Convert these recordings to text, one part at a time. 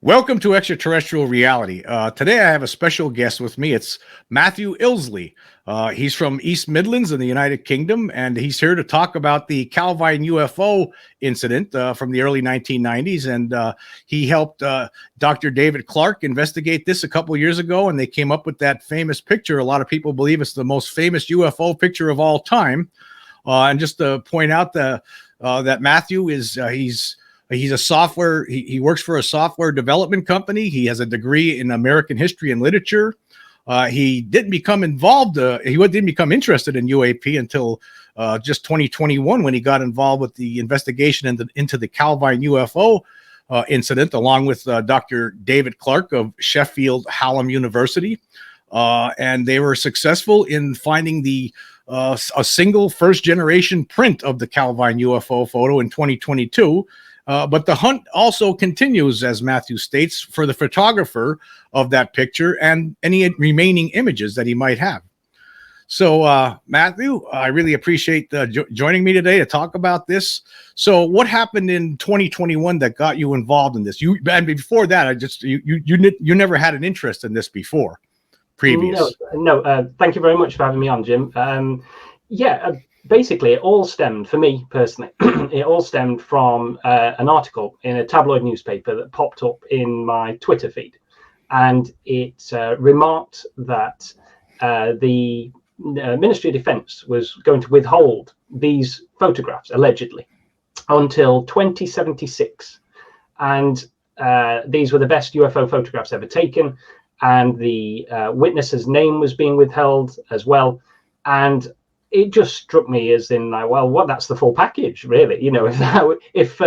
Welcome to Extraterrestrial Reality. Today I have a special guest with me. It's Matthew Illsley. He's from East Midlands in the United Kingdom, and he's here to talk about the Calvine UFO incident from the early 1990s. And he helped Dr. David Clarke investigate this a couple years ago, and they came up with that famous picture. A lot of people believe it's the most famous UFO picture of all time. And just to point out that Matthew is he's a software. He works for a software development company. He has a degree in American history and literature. He didn't become involved. He didn't become interested in UAP until just 2021 when he got involved with the investigation into the Calvine UFO incident, along with Dr. David Clarke of Sheffield Hallam University. And they were successful in finding a single first generation print of the Calvine UFO photo in 2022. But the hunt also continues, as Matthew states, for the photographer of that picture and any remaining images that he might have. So, Matthew, I really appreciate joining me today to talk about this. So, what happened in 2021 that got you involved in this? And before that, you never had an interest in this before, previous. No. Thank you very much for having me on, Jim. Basically, it all stemmed, for me personally, it all stemmed from an article in a tabloid newspaper that popped up in my Twitter feed. And it remarked that the Ministry of Defense was going to withhold these photographs, allegedly, until 2076. And these were the best UFO photographs ever taken. And the witness's name was being withheld as well. And it just struck me as in like, well, that's the full package, really. You know, if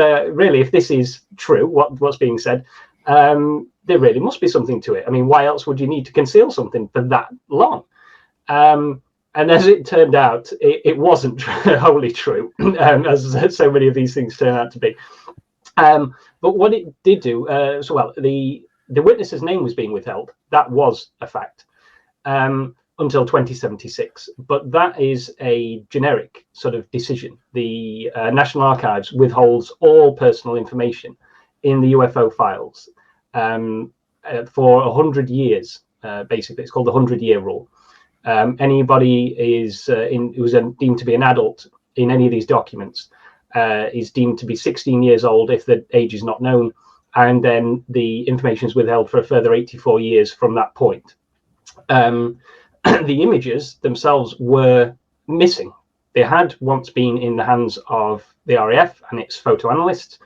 this is true, what's being said, there really must be something to it. I mean, why else would you need to conceal something for that long? And as it turned out, it wasn't wholly true, as so many of these things turn out to be. But what it did do, the witness's name was being withheld. That was a fact. Until 2076, but that is a generic sort of decision. The National Archives withholds all personal information in the UFO files for 100 years. Basically, it's called the 100-year rule. Anybody who's deemed to be an adult in any of these documents is deemed to be 16 years old if the age is not known, and then the information is withheld for a further 84 years from that point. The images themselves were missing. They had once been in the hands of the RAF and its photo analysts,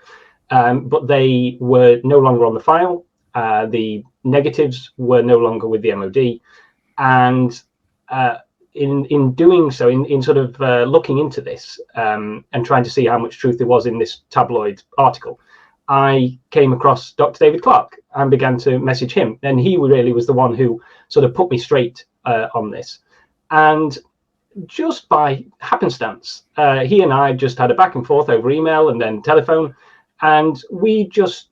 but they were no longer on the file. The negatives were no longer with the MOD. And in doing so, in sort of looking into this and trying to see how much truth there was in this tabloid article, I came across Dr. David Clarke and began to message him. And he really was the one who sort of put me straight on this. And just by happenstance, he and I just had a back and forth over email and then telephone. And we just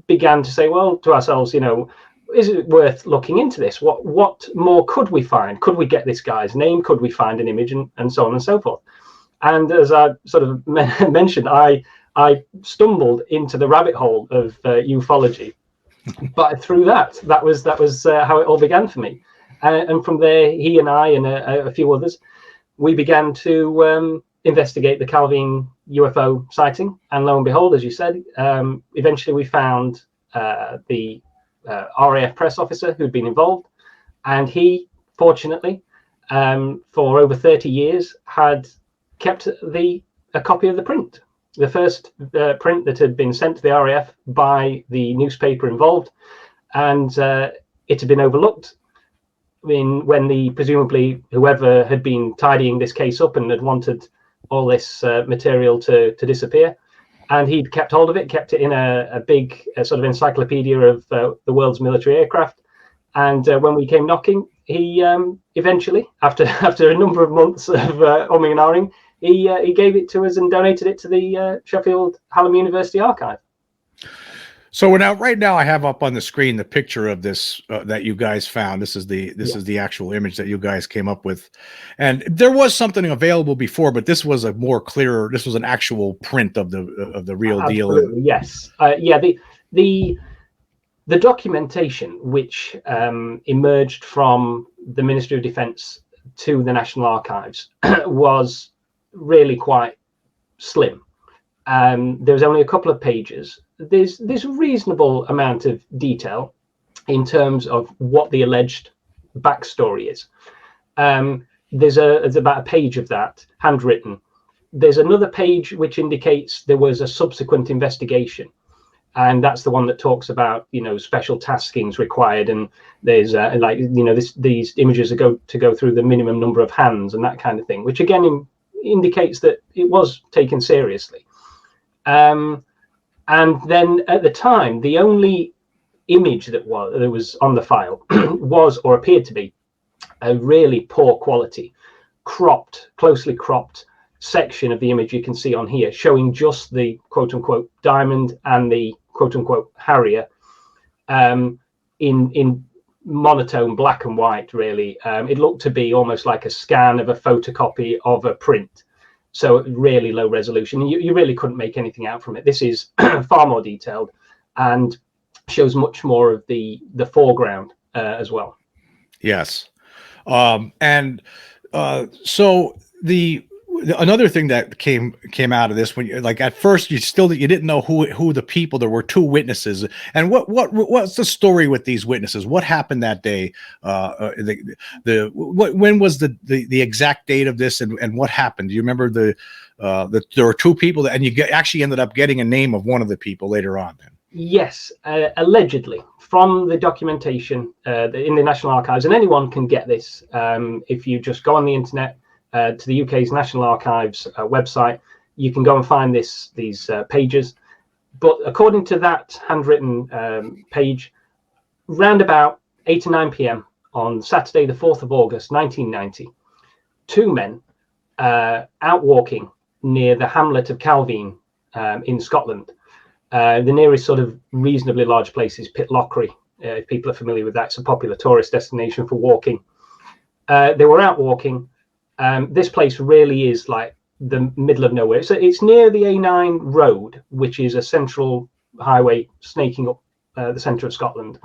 began to say, well, to ourselves, you know, is it worth looking into this? What more could we find? Could we get this guy's name? Could we find an image? And so on and so forth. And as I sort of mentioned, I stumbled into the rabbit hole of ufology, but through that was how it all began for me. And from there, he and I and a few others, we began to investigate the Calvine UFO sighting. And lo and behold, as you said, eventually we found the RAF press officer who'd been involved, and he, fortunately, for over 30 years, had kept a copy of the print. The first print that had been sent to the RAF by the newspaper involved, and it had been overlooked when presumably whoever had been tidying this case up and had wanted all this material to disappear, and he'd kept hold of it, kept it in a big sort of encyclopedia of the world's military aircraft. And when we came knocking, he eventually, after a number of months of umming and ahhing, he gave it to us and donated it to the Sheffield Hallam University archive. So right now I have up on the screen the picture of this that you guys found. This is the actual image that you guys came up with, and there was something available before, but this was a more clearer. This was an actual print of the real deal. Yes, the The documentation which emerged from the Ministry of Defence to the National Archives was really quite slim. There was only a couple of pages. There's a reasonable amount of detail in terms of what the alleged backstory is. There's about a page of that handwritten. There's another page which indicates there was a subsequent investigation, and that's the one that talks about, you know, special taskings required, and there's like, you know, these images are to go through the minimum number of hands and that kind of thing, which again indicates that it was taken seriously. And then at the time, the only image that was on the file was, or appeared to be, a really poor quality, closely cropped section of the image you can see on here, showing just the quote-unquote diamond and the quote-unquote Harrier in monotone black and white, really. It looked to be almost like a scan of a photocopy of a print, so really low resolution. You really couldn't make anything out from it. This is far more detailed and shows much more of the foreground as well. Yes. So another thing that came out of this, when you, like, at first you didn't know who the people. There were two witnesses, and what's the story with these witnesses? What happened that day? When was the exact date of this, and what happened? Do you remember there were two people and you actually ended up getting a name of one of the people later on? Then. Yes, allegedly, from the documentation in the National Archives, and anyone can get this if you just go on the internet to the UK's National Archives website. You can go and find these pages. But according to that handwritten page, round about 8 or 9 p.m. on Saturday, the 4th of August, 1990, two men out walking near the hamlet of Calvine in Scotland. The nearest sort of reasonably large place is Pitlochry. If people are familiar with that, it's a popular tourist destination for walking. They were out walking. This place really is like the middle of nowhere. So it's near the A9 road, which is a central highway snaking up the centre of Scotland.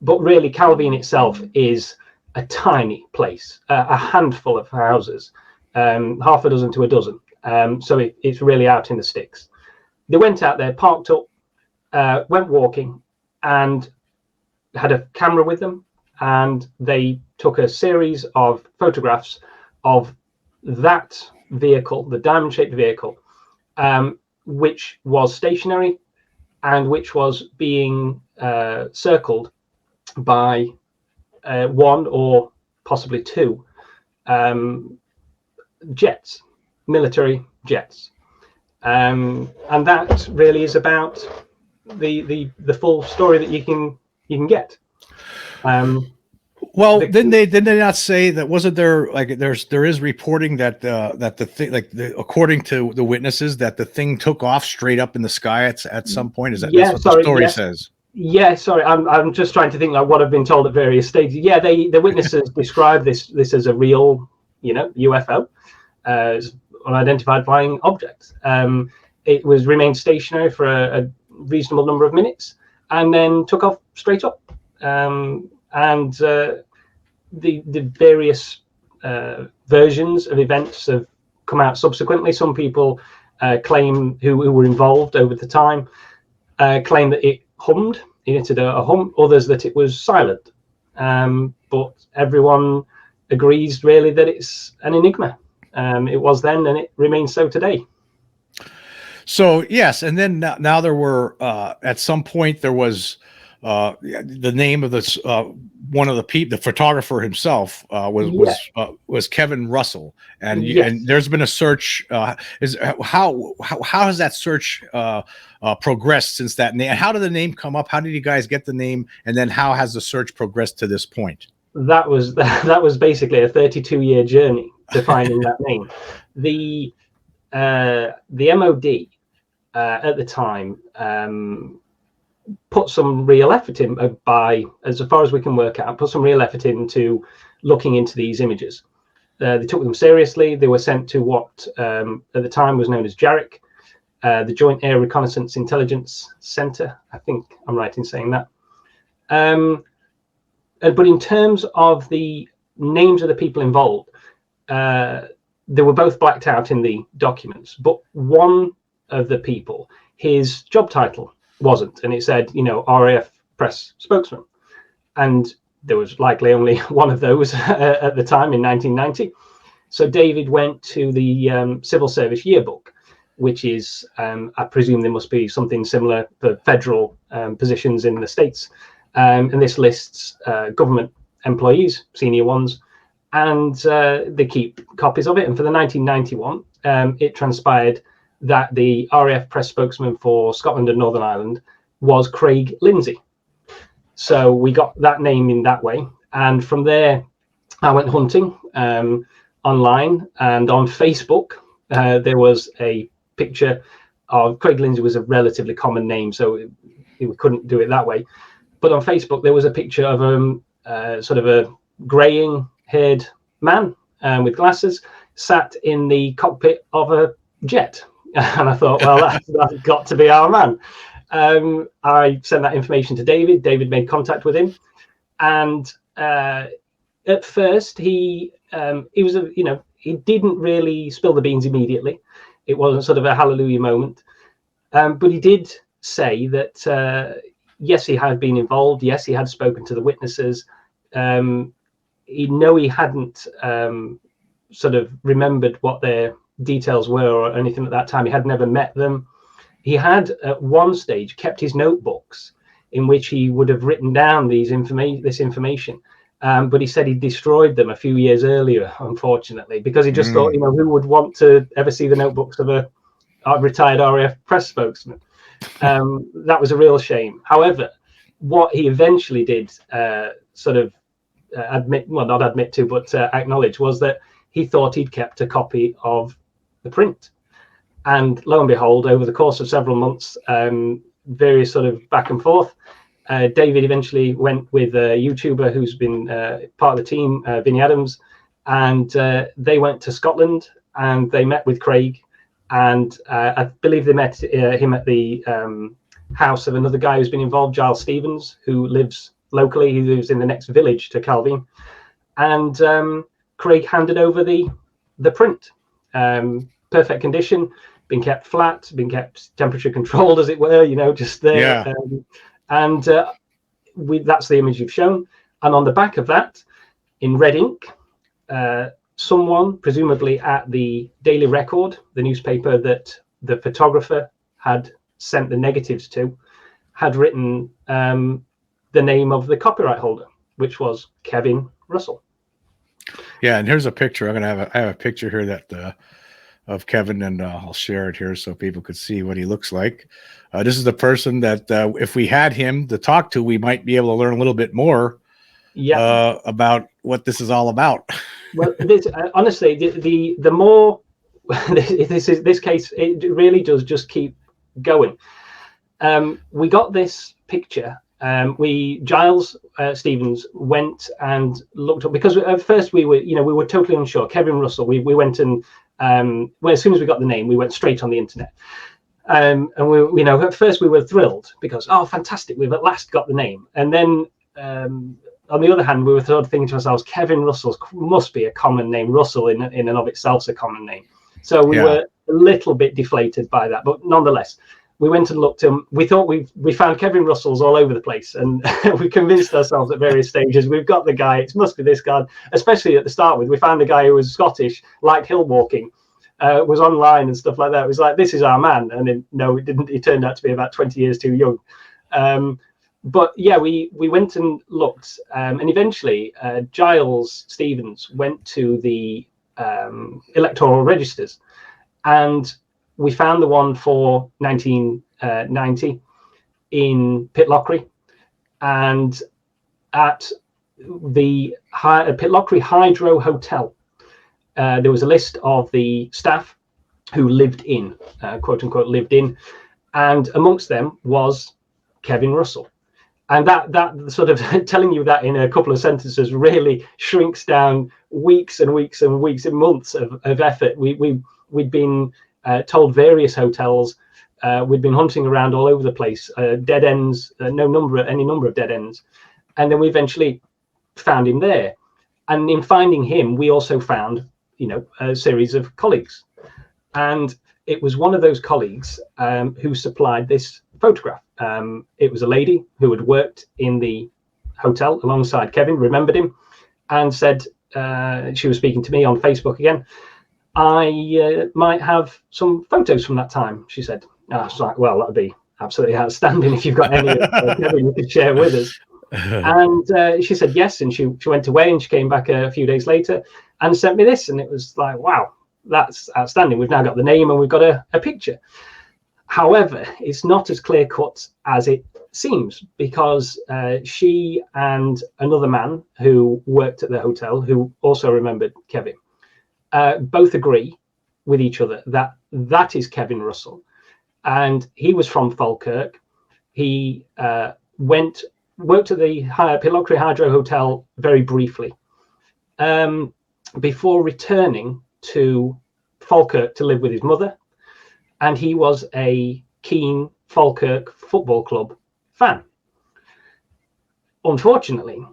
But really, Calvine itself is a tiny place, a handful of houses, half a dozen to a dozen. So it's really out in the sticks. They went out there, parked up, went walking, and had a camera with them, and they took a series of photographs of that vehicle, the diamond-shaped vehicle, which was stationary and which was being circled by one or possibly two jets, military jets. And that really is about the full story that you can get. Well, didn't they not say that? Wasn't there, like, there is reporting that the thing, like, according to the witnesses, that the thing took off straight up in the sky at some point? Is that that's what the story says? Yeah, sorry, I'm just trying to think like what I've been told at various stages. Yeah, the witnesses describe this as a real, UFO, unidentified flying object. It remained stationary for a reasonable number of minutes and then took off straight up. And the various versions of events have come out subsequently. Some people claim, who were involved over the time, claim that it hummed, it emitted a hum. Others that it was silent. But everyone agrees really that it's an enigma. It was then, and it remains so today. So yes, and then now there were at some point there was the name of this one of the people, the photographer himself was Kevin Russell, and and there's been a search. How has that search progressed since that name? How did the name come up? How did you guys get the name? And then how has the search progressed to this point? That was basically a 32-year journey to finding that name. The MOD at the time put some real effort in, as far as we can work out, put some real effort into looking into these images. They took them seriously. They were sent to what at the time was known as JARIC, the Joint Air Reconnaissance Intelligence Center. I think I'm right in saying that. But in terms of the names of the people involved, they were both blacked out in the documents. But one of the people, his job title wasn't, and it said, RAF press spokesman. And there was likely only one of those at the time in 1990. So David went to the Civil Service Yearbook, which is, I presume there must be something similar for federal positions in the States. And this lists government employees, senior ones, and they keep copies of it. And for the 1991, it transpired that the RAF press spokesman for Scotland and Northern Ireland was Craig Lindsay. So we got that name in that way. And from there, I went hunting online, and on Facebook, there was a picture of Craig Lindsay. Was a relatively common name, so we couldn't do it that way. But on Facebook, there was a picture of sort of a graying-haired man with glasses sat in the cockpit of a jet. And I thought, well, that's got to be our man. I sent that information to David. David made contact with him, and at first he was he didn't really spill the beans immediately. It wasn't sort of a hallelujah moment, but he did say that yes, he had been involved. Yes, he had spoken to the witnesses. He hadn't sort of remembered what their details were or anything at that time. He had never met them. He had at one stage kept his notebooks in which he would have written down this information. But he said he destroyed them a few years earlier, unfortunately, because he just thought, who would want to ever see the notebooks of a retired RAF press spokesman? That was a real shame. However, what he eventually did acknowledge was that he thought he'd kept a copy of the print. And lo and behold, over the course of several months, various sort of back and forth, David eventually went with a YouTuber who's been part of the team, Vinnie Adams, and they went to Scotland and they met with Craig. And I believe they met him at the house of another guy who's been involved, Giles Stevens, who lives locally. He lives in the next village to Calvine. And Craig handed over the print. Perfect condition, been kept flat, been kept temperature controlled, as it were, just there. Yeah. That's the image you've shown. And on the back of that, in red ink, someone, presumably at the Daily Record, the newspaper that the photographer had sent the negatives to, had written the name of the copyright holder, which was Kevin Russell. Yeah, and here's a picture. I have a picture here that of Kevin, and I'll share it here so people could see what he looks like. This is the person that if we had him to talk to, we might be able to learn a little bit more about what this is all about. Well, honestly, the more this case, it really does just keep going. We got this picture. Giles Stevens went and looked up, because at first we were totally unsure. Kevin Russell. We went and as soon as we got the name, we went straight on the internet. And we at first we were thrilled because, oh, fantastic, we've at last got the name. And then on the other hand, we were sort of thinking to ourselves, Kevin Russell must be a common name. Russell in and of itself is a common name. So we were a little bit deflated by that, but nonetheless, we went and looked. We thought we found Kevin Russells all over the place, and we convinced ourselves at various stages we've got the guy. It must be this guy. Especially at the start with, we found a guy who was Scottish, liked hill walking, was online and stuff like that. It was like, this is our man, and then, no, it didn't. He turned out to be about 20 years too young. But yeah, we went and looked, and eventually Giles Stevens went to the electoral registers, and we found the one for 1990 in Pitlochry, and at the Pitlochry Hydro Hotel, there was a list of the staff who lived in, quote unquote, lived in, and amongst them was Kevin Russell. And that sort of telling you that in a couple of sentences really shrinks down weeks and weeks and weeks and months of effort. We'd been told various hotels We'd been hunting around all over the place, dead ends, any number of dead ends. And then we eventually found him there. And in finding him, we also found, a series of colleagues. And it was one of those colleagues who supplied this photograph. It was a lady who had worked in the hotel alongside Kevin, remembered him, and said, she was speaking to me on Facebook again, I might have some photos from that time, she said. I was like, well, that'd be absolutely outstanding if you've got any Kevin you could share with us. And she said yes, and she went away, and she came back a few days later and sent me this, and it was like, wow, that's outstanding. We've now got the name and we've got a picture. However, it's not as clear cut as it seems, because she and another man who worked at the hotel, who also remembered Kevin, both agree with each other that that is Kevin Russell, and he was from Falkirk. He worked at the Pitlochry Hydro Hotel very briefly before returning to Falkirk to live with his mother, and he was a keen Falkirk Football Club fan. Unfortunately,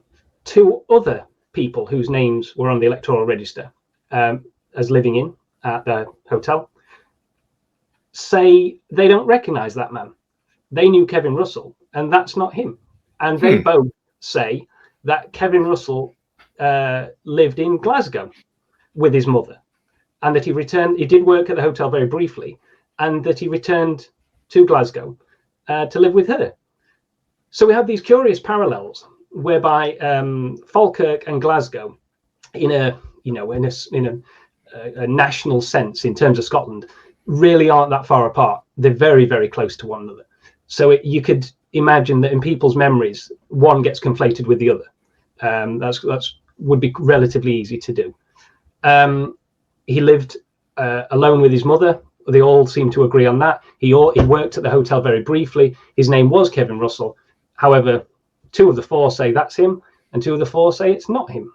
two other people whose names were on the electoral register as living in at the hotel say they don't recognize that man. They knew Kevin Russell, and that's not him. And they both say that Kevin Russell lived in Glasgow with his mother, and that he did work at the hotel very briefly, and that he returned to Glasgow to live with her. So we have these curious parallels whereby Falkirk and Glasgow, in a national sense in terms of Scotland, really aren't that far apart. They're very, very close to one another. So you could imagine that in people's memories, one gets conflated with the other. That's would be relatively easy to do. He lived alone with his mother. They all seem to agree on that. He worked at the hotel very briefly. His name was Kevin Russell. However, 2 of the 4 say that's him, and 2 of the 4 say it's not him.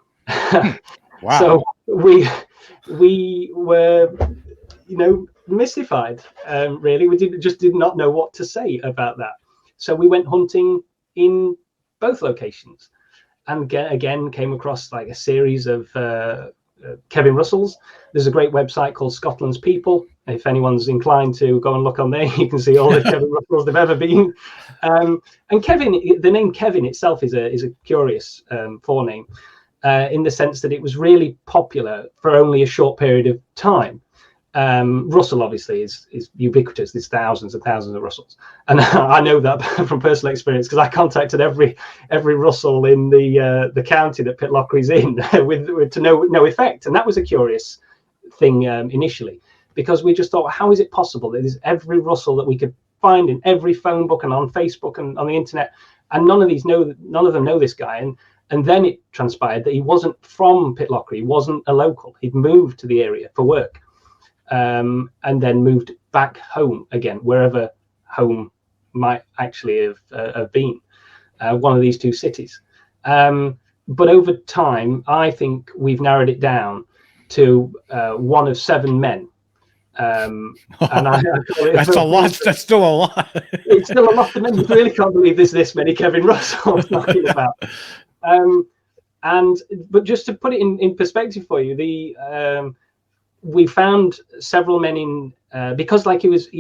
Wow. So we were, mystified. Really, we did not know what to say about that. So we went hunting in both locations, and again came across like a series of Kevin Russells. There's a great website called Scotland's People. If anyone's inclined to go and look on there, you can see all the Kevin Russells there've ever been. And Kevin, the name Kevin itself is a curious forename, in the sense that it was really popular for only a short period of time. Russell obviously is ubiquitous. There's thousands and thousands of Russells, and I know that from personal experience, because I contacted every Russell in the county that Pitlochry's in with to no effect. And that was a curious thing initially, because we just thought, how is it possible that there's every Russell that we could find in every phone book and on Facebook and on the internet, and none of them know this guy? And then it transpired that he wasn't from Pitlochry. He wasn't a local. He'd moved to the area for work. And then moved back home again, wherever home might actually have been, one of these 2 cities. But over time, I think we've narrowed it down to one of 7 men. And that's a lot. That's still a lot. It's still a lot of men. You really can't believe there's this many Kevin Russells knocking about. But just to put it in perspective for you, we found several men in because, like, it was,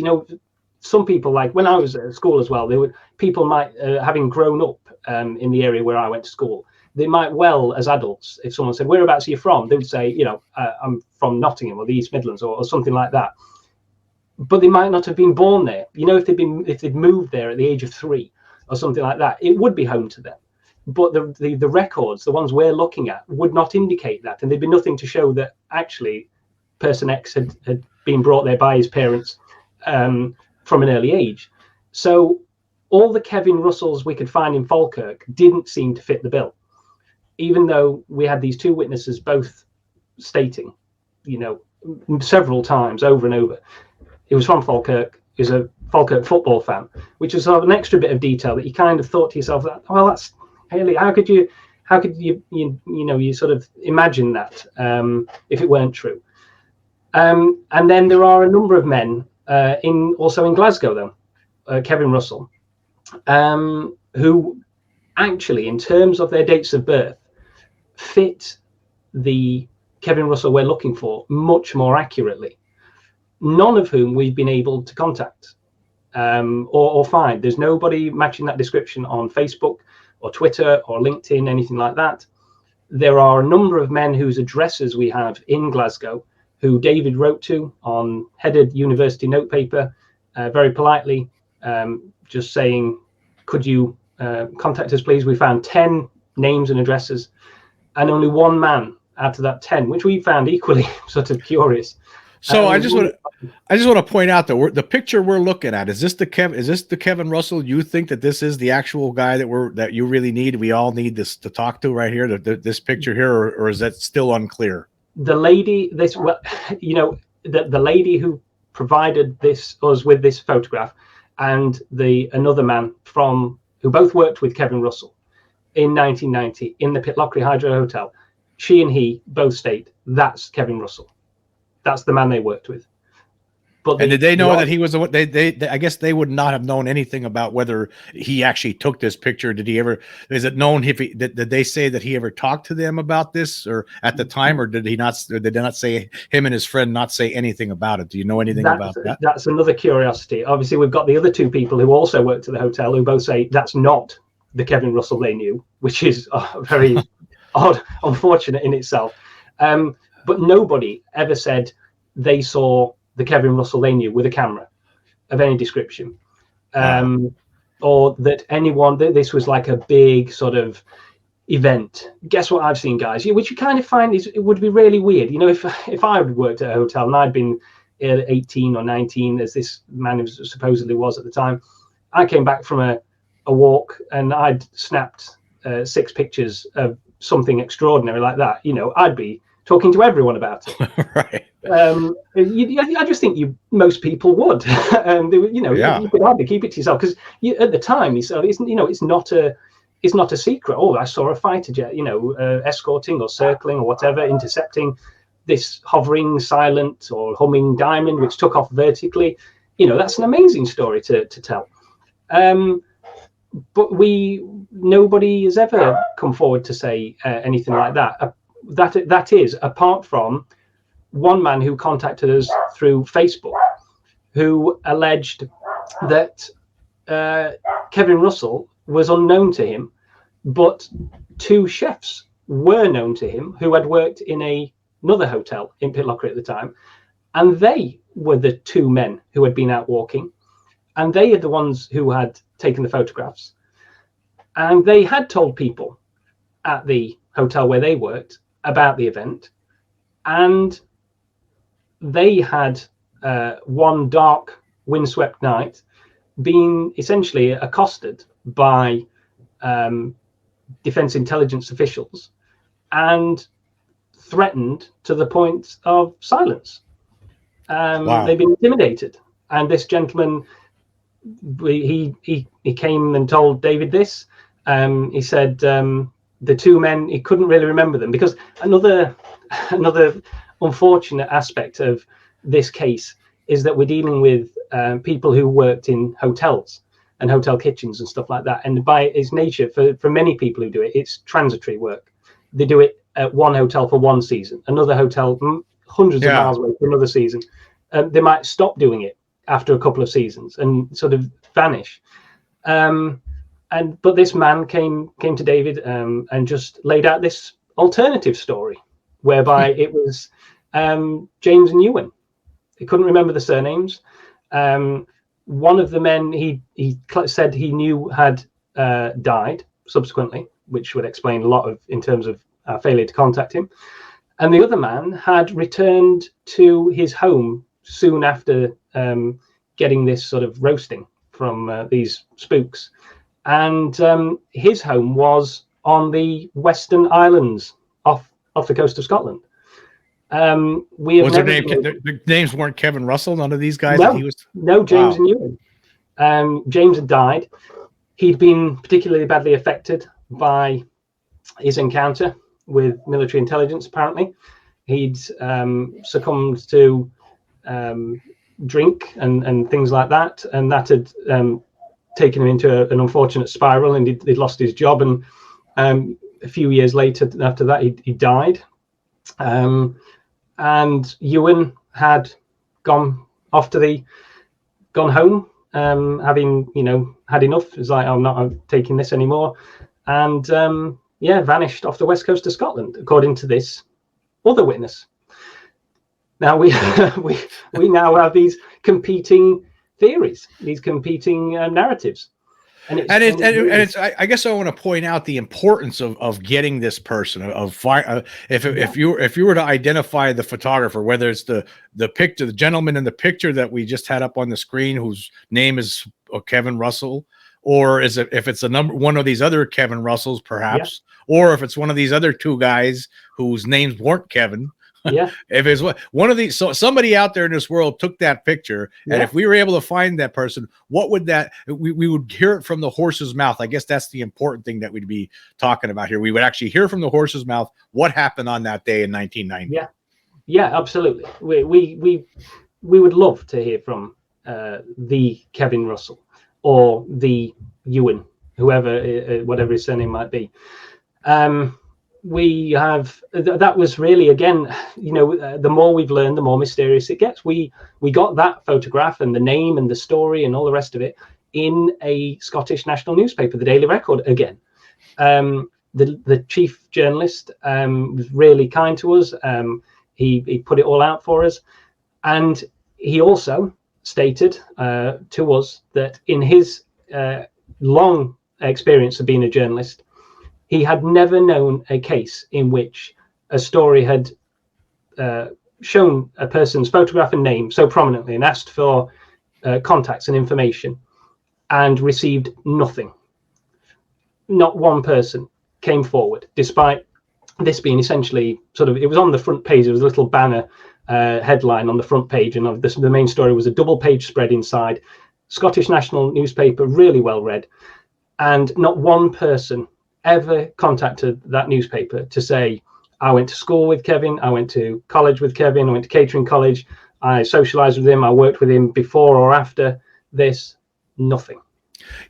some people, like when I was at school as well, people might having grown up in the area where I went to school, they might well, as adults, if someone said, whereabouts are you from, they would say, I'm from Nottingham or the East Midlands or something like that. But they might not have been born there. If they'd moved there at the age of 3 or something like that, it would be home to them. But the records, the ones we're looking at, would not indicate that, and there'd be nothing to show that actually person X had been brought there by his parents from an early age. So all the Kevin Russells we could find in Falkirk didn't seem to fit the bill, even though we had these 2 witnesses both stating, several times over and over, he was from Falkirk, he was a Falkirk football fan, which is sort of an extra bit of detail that you kind of thought to yourself, well, that's really, how could you sort of imagine that if it weren't true. And then there are a number of men also in Glasgow, though, Kevin Russell, who actually, in terms of their dates of birth, fit the Kevin Russell we're looking for much more accurately. None of whom we've been able to contact or find. There's nobody matching that description on Facebook or Twitter or LinkedIn, anything like that. There are a number of men whose addresses we have in Glasgow who David wrote to on headed university notepaper, very politely, just saying, could you contact us, please? We found 10 names and addresses, and only one man out of that 10, which we found equally sort of curious. So I just want to point out that the picture we're looking at, is this the Kevin Russell? You think that this is the actual guy that you really need? We all need this to talk to right here, this picture here, or is that still unclear? The lady, the lady who provided us with this photograph, and another man who both worked with Kevin Russell in 1990 in the Pitlochry Hydro Hotel, she and he both state that's Kevin Russell. That's the man they worked with. But did they know that he was they I guess they would not have known anything about whether he actually took this picture. Is it known did they say that he ever talked to them about this, or at the time, or did he not? Did they not say, him and his friend not say anything about it? Do you know anything about that? That's another curiosity. Obviously, we've got the other two people who also worked at the hotel who both say that's not the Kevin Russell they knew, which is very odd, unfortunate in itself. But nobody ever said they saw the Kevin Russell they knew with a camera of any description, or that this was like a big sort of event. Guess what I've seen, guys? Which you kind of find it would be really weird. If I had worked at a hotel and I'd been 18 or 19, as this man supposedly was at the time, I came back from a walk and I'd snapped 6 pictures of something extraordinary like that. I'd be talking to everyone about it. Right. I just think most people would. You could hardly keep it to yourself, because at the time it's not a secret. Oh, I saw a fighter jet, escorting or circling or whatever, intercepting this hovering, silent or humming diamond, which took off vertically. That's an amazing story to tell. But nobody has ever come forward to say anything like that. That is, apart from one man who contacted us through Facebook, who alleged that Kevin Russell was unknown to him, but 2 chefs were known to him who had worked in another hotel in Pitlochry at the time, and they were the 2 men who had been out walking, and they are the ones who had taken the photographs, and they had told people at the hotel where they worked about the event, and they had one dark windswept night been essentially accosted by defense intelligence officials and threatened to the point of silence. Wow. They've been intimidated, and this gentleman, he came and told David this. He said the 2 men, he couldn't really remember them, because another unfortunate aspect of this case is that we're dealing with people who worked in hotels and hotel kitchens and stuff like that, and by its nature, for many people who do it, it's transitory work. They do it at one hotel for one season, another hotel hundreds of miles away for another season. They might stop doing it after a couple of seasons and sort of vanish. But this man came to David and just laid out this alternative story, whereby it was James and Ewan. He couldn't remember the surnames. One of the men he said he knew had died subsequently, which would explain a lot in terms of our failure to contact him. And the other man had returned to his home soon after getting this sort of roasting from these spooks. And his home was on the Western Islands off the coast of Scotland. The names weren't Kevin Russell, none of these guys? No, James and Ewan. James had died. He'd been particularly badly affected by his encounter with military intelligence, apparently. He'd succumbed to drink and things like that, and that had taken him into an unfortunate spiral, and he'd lost his job, and a few years later after that he died, and Ewan had gone home, having had enough. It's like, I'm taking this anymore, and vanished off the west coast of Scotland, according to this other witness. Now we now have these competing theories, these competing narratives, I guess I want to point out the importance of getting this person, if you were to identify the photographer, whether it's the picture, the gentleman in the picture that we just had up on the screen, whose name is Kevin Russell, or if it's one of these other Kevin Russells, perhaps, or if it's one of these other two guys whose names weren't Kevin. Yeah. If it's one of these, so somebody out there in this world took that picture, and if we were able to find that person, what would that, we would hear it from the horse's mouth. I guess that's the important thing that we'd be talking about here. We would actually hear from the horse's mouth what happened on that day in 1990. Yeah, absolutely. We would love to hear from the Kevin Russell or the Ewan, whoever, whatever his surname might be. We have that was really, again, the more we've learned, the more mysterious it gets. We got that photograph and the name and the story and all the rest of it in a Scottish national newspaper, the Daily Record, again. The chief journalist was really kind to us. He put it all out for us, and he also stated to us that in his long experience of being a journalist, he had never known a case in which a story had shown a person's photograph and name so prominently and asked for contacts and information and received nothing. Not one person came forward, despite this being essentially it was on the front page. There was a little banner headline on the front page, and the main story was a double-page spread inside. Scottish national newspaper, really well read, and not one person ever contacted that newspaper to say, I went to school with Kevin, I went to college with Kevin, I went to catering college, I socialized with him, I worked with him before or after this. Nothing.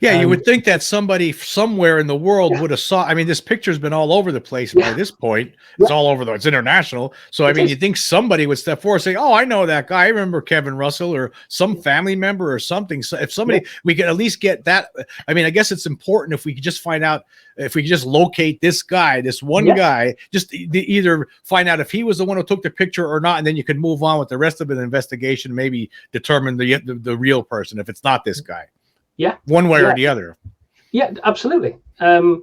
Yeah, you would think that somebody somewhere in the world would have saw. I mean, this picture's been all over the place by this point. It's all over it's international. So I mean, you think somebody would step forward and say, "Oh, I know that guy. I remember Kevin Russell," or some family member or something. So if somebody, we could at least get that. I mean, I guess it's important if we could just find out, if we could just locate this guy, this one guy, just either find out if he was the one who took the picture or not, and then you could move on with the rest of the investigation, maybe determine the real person if it's not this guy. Yeah, one way or the other. Yeah, absolutely. And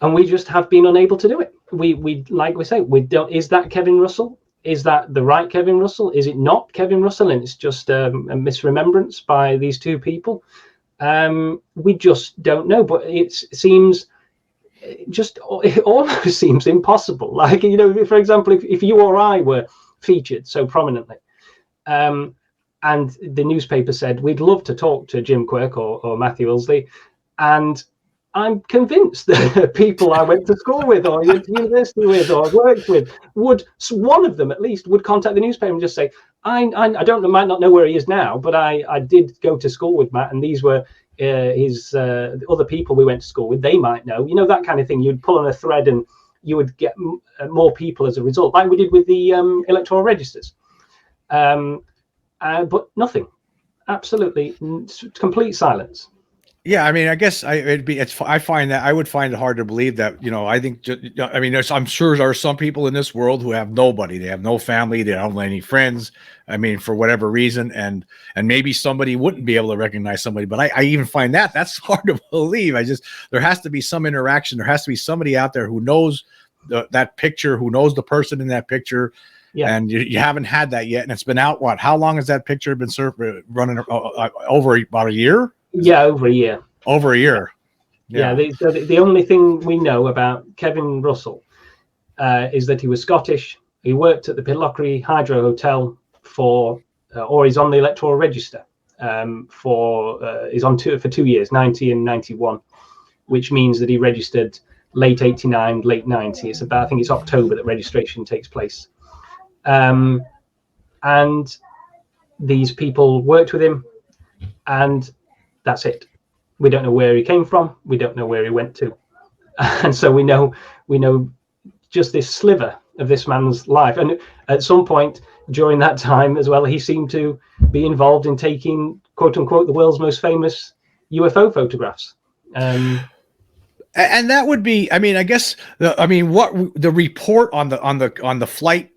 we just have been unable to do it. We like we say, we don't. Is that Kevin Russell? Is that the right Kevin Russell? Is it not Kevin Russell, and it's just a misremembrance by these two people? We just don't know. But it seems it almost seems impossible. Like, for example, if you or I were featured so prominently, and the newspaper said, we'd love to talk to Jim Clarke or Matthew Illsley, and I'm convinced that people I went to school with or university with or worked with one of them at least would contact the newspaper and just say, I don't know, might not know where he is now, but I did go to school with Matt, and these were his other people we went to school with. They might know, that kind of thing. You'd pull on a thread and you would get more people as a result, like we did with the electoral registers. But nothing, absolutely complete silence. Yeah, I mean, I guess I find that I would find it hard to believe that, I think, I mean, I'm sure there are some people in this world who have nobody, they have no family, they don't have any friends. I mean, for whatever reason, and maybe somebody wouldn't be able to recognize somebody, but I even find that's hard to believe. There has to be some interaction. There has to be somebody out there who knows that picture, who knows the person in that picture. Yeah. And you haven't had that yet, and it's been out. How long has that picture been running? Over about a year? Yeah, over a year. Over a year. Yeah. The only thing we know about Kevin Russell is that he was Scottish. He worked at the Pitlochry Hydro Hotel or he's on the electoral register he's on for 2 years, 90 and 91, which means that he registered late 89, late 90. I think it's October that registration takes place. And these people worked with him, and that's it. We don't know where he came from. We don't know where he went to. And so we know just this sliver of this man's life. And at some point during that time as well, he seemed to be involved in taking, quote unquote, the world's most famous UFO photographs. And that would be, I mean, I guess, what the report on the flight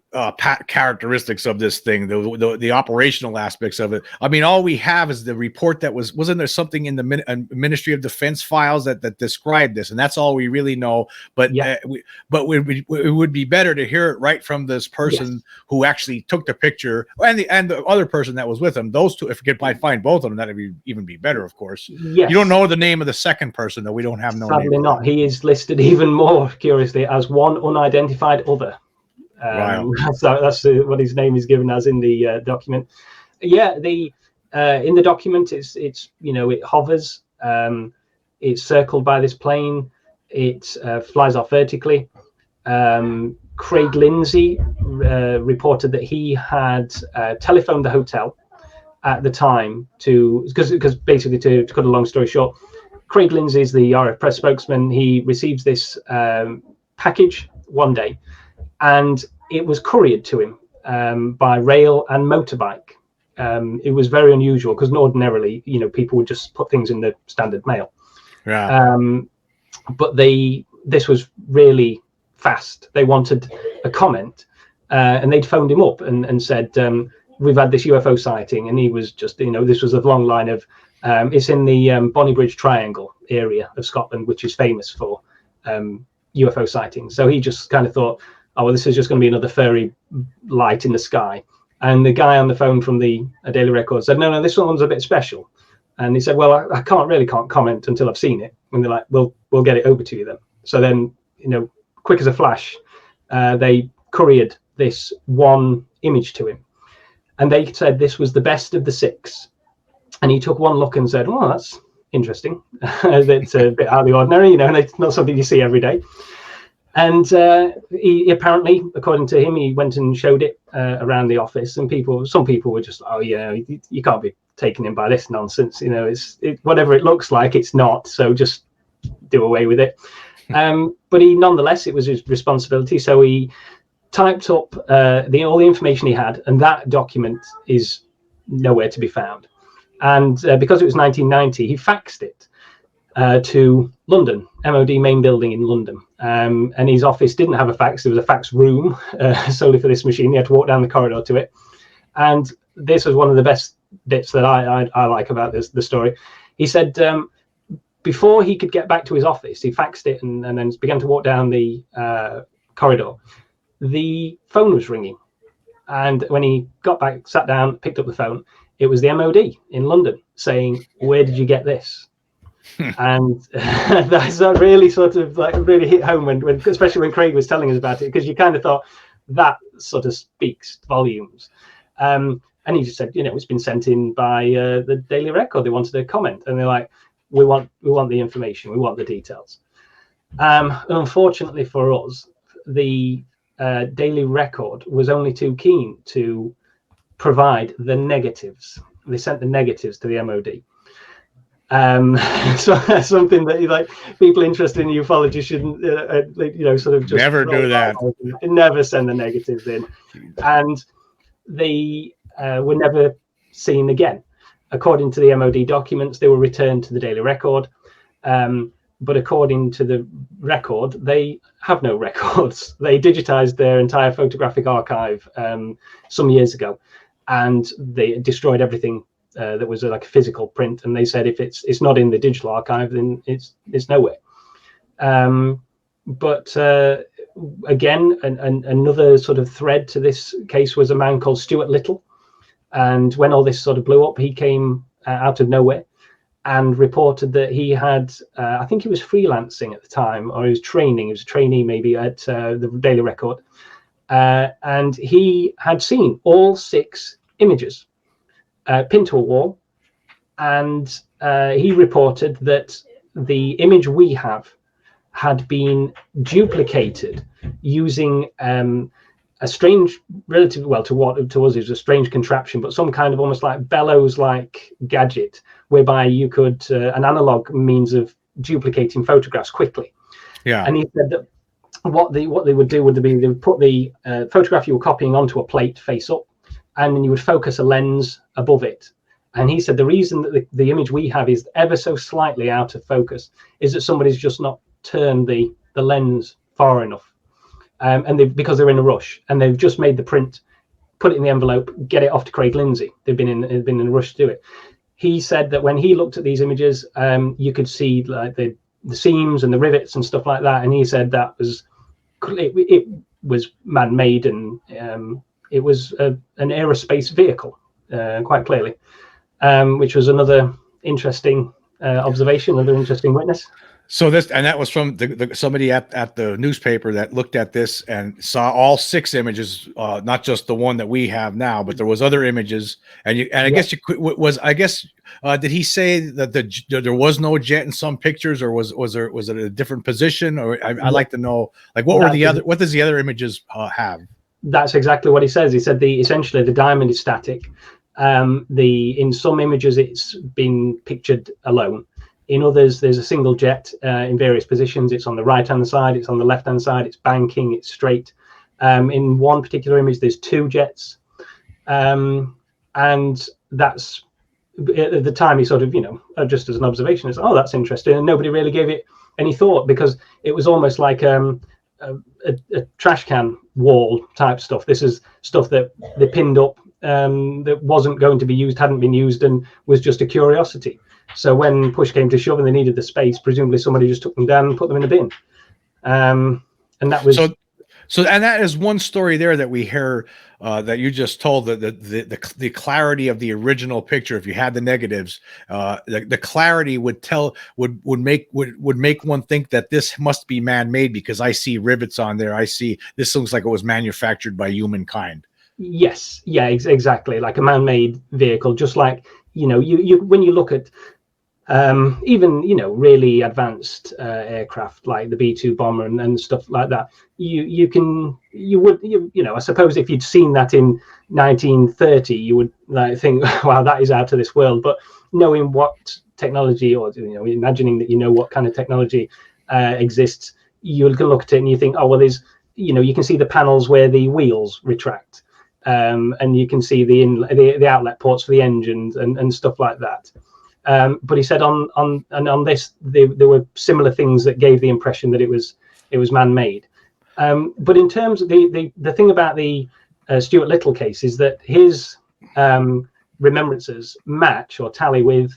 characteristics of this thing, the operational aspects of it. I mean, all we have is the report that wasn't there something in the Ministry of Defense files that described this, and that's all we really know. But Yeah. It would be better to hear it right from this person who actually took the picture, and the other person that was with him. Those two, if we could find both of them, that'd even be better, of course. Yes. You don't know the name of the second person, though. We don't have no Sadly name. not. He is listed even more curiously as one unidentified other. Wow. So that's what his name is given as in the document. Yeah, in the document, it's it hovers. It's circled by this plane. It flies off vertically. Craig Lindsay reported that he had telephoned the hotel at the time because basically, to cut a long story short, Craig Lindsay is the RF press spokesman. He receives this package one day, and it was couriered to him by rail and motorbike. It was very unusual because ordinarily, people would just put things in the standard mail. Yeah. But this was really fast. They wanted a comment, and they'd phoned him up and said, "We've had this UFO sighting," and he was just, this was a long line of, it's in the Bonnybridge Triangle area of Scotland, which is famous for UFO sightings. So he just kind of thought, oh, well, this is just going to be another furry light in the sky. And the guy on the phone from the Daily Record said, no, this one's a bit special. And he said, well, I can't comment until I've seen it. And they're like, we'll get it over to you then. So then, quick as a flash, they couriered this one image to him. And they said this was the best of the 6. And he took one look and said, well, that's interesting. It's a bit out of the ordinary, and it's not something you see every day. And he apparently, according to him, he went and showed it around the office, and some people were just, oh yeah, you can't be taken in by this nonsense. It's whatever it looks like, it's not. So just do away with it. But nonetheless, it was his responsibility. So he typed up all the information he had, and that document is nowhere to be found. And because it was 1990, he faxed it to London, MOD main building in London. And his office didn't have a fax. There was a fax room solely for this machine. He had to walk down the corridor to it. And this was one of the best bits that I like about the story. He said before he could get back to his office, he faxed it and then began to walk down the corridor. The phone was ringing. And when he got back, sat down, picked up the phone, it was the MOD in London saying, where did you get this? And that's really sort of really hit home when especially when Craig was telling us about it, because you kind of thought that sort of speaks volumes. And he just said, it's been sent in by the Daily Record. They wanted a comment, and they're like, we want the information, we want the details. Unfortunately for us, the Daily Record was only too keen to provide the negatives. They sent the negatives to the MOD. So that's something that people interested in ufology shouldn't sort of just never do that. Never send the negatives in. And they were never seen again. According to the MOD documents, they were returned to the Daily Record, but according to the record, they have no records. They digitized their entire photographic archive some years ago, and they destroyed everything that was like a physical print. And they said if it's not in the digital archive, then it's nowhere. But again, another sort of thread to this case was a man called Stuart Little. And when all this sort of blew up, he came out of nowhere and reported that he had, I think he was freelancing at the time, or he was training. He was a trainee maybe at the Daily Record. And he had seen all 6 images pinned to a wall. And he reported that the image we have had been duplicated using a strange, relatively, well, to us is a strange contraption, but some kind of almost like bellows-like gadget whereby you could an analog means of duplicating photographs quickly. Yeah. And he said that what they would do would be they would put the photograph you were copying onto a plate face up, and then you would focus a lens above it. And he said the reason that the image we have is ever so slightly out of focus is that somebody's just not turned the lens far enough. And because they're in a rush, and they've just made the print, put it in the envelope, get it off to Craig Lindsay. They've been in a rush to do it. He said that when he looked at these images, you could see like the seams and the rivets and stuff like that. And he said that it was man-made, and it was an aerospace vehicle, quite clearly, which was another interesting observation, another interesting witness. So that was from somebody at the newspaper that looked at this and saw all 6 images, not just the one that we have now, but there was other images. And I guess did he say that there was no jet in some pictures, or was it a different position? Or I'd like to know, like, what does the other images have? That's exactly what he says. He said essentially the diamond is static. In some images it's been pictured alone. In others, there's a single jet in various positions. It's on the right-hand side, it's on the left-hand side, it's banking, it's straight. In one particular image, there's 2 jets. And that's, at the time, he sort of, just as an observation, it's, oh, that's interesting. And nobody really gave it any thought, because it was almost like a trash can wall type stuff. This is stuff that they pinned up that wasn't going to be used, hadn't been used, and was just a curiosity. So when push came to shove and they needed the space, presumably somebody just took them down and put them in a bin. And that was so. And that is one story there that we hear that you just told, the clarity of the original picture. If you had the negatives, the clarity would make one think that this must be man-made, because I see rivets on there. I see this looks like it was manufactured by humankind. Yes, yeah, exactly, like a man-made vehicle, just like you when you look at even really advanced aircraft like the B-2 bomber and stuff like that, I suppose if you'd seen that in 1930, you would think, wow, that is out of this world. But knowing what technology, or imagining that what kind of technology exists, you can look at it and you think, oh well, there's you can see the panels where the wheels retract, and you can see the outlet ports for the engines and stuff like that. But he said on this, there were similar things that gave the impression that it was man-made. But in terms of the thing about the Stuart Little case is that his remembrances match or tally with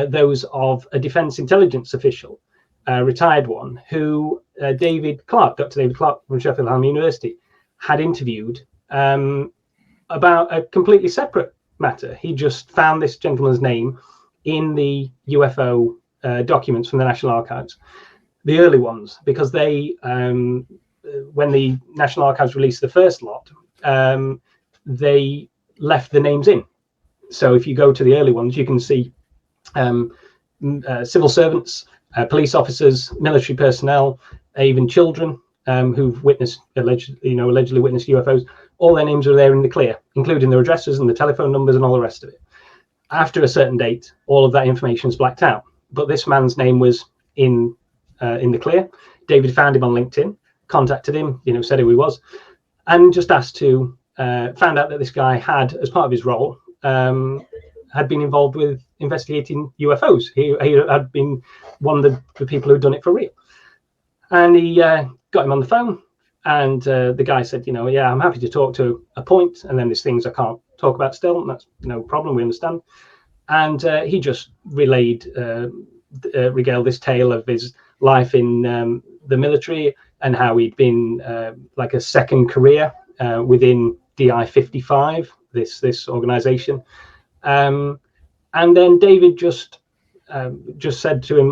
those of a defense intelligence official, retired one, who Dr. David Clarke from Sheffield Hallam University had interviewed about a completely separate matter. He just found this gentleman's name in the UFO documents from the National Archives, the early ones, because they, when the National Archives released the first lot, they left the names in. So if you go to the early ones, you can see civil servants, police officers, military personnel, even children who've allegedly witnessed UFOs. All their names are there in the clear, including their addresses and the telephone numbers and all the rest of it. After a certain date, all of that information is blacked out. But this man's name was in the clear. David found him on LinkedIn, contacted him, said who he was, and just asked to found out that this guy had, as part of his role, had been involved with investigating UFOs. He had been one of the people who'd done it for real. And he got him on the phone, and the guy said, yeah, I'm happy to talk to a point, and then there's things I can't talk about still, and that's no problem, we understand. And he just regaled this tale of his life in the military, and how he'd been like a second career within DI 55, this organization. And then David just said to him,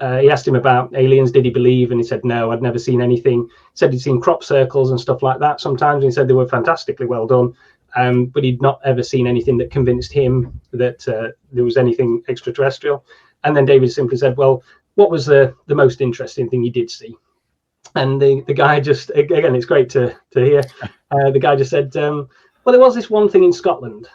he asked him about aliens, did he believe? And he said, no, I'd never seen anything. He said he'd seen crop circles and stuff like that sometimes. And he said they were fantastically well done. But he'd not ever seen anything that convinced him that there was anything extraterrestrial. And then David simply said, well, what was the most interesting thing you did see? And the guy just, again, it's great to hear. The guy just said, well, there was this one thing in Scotland.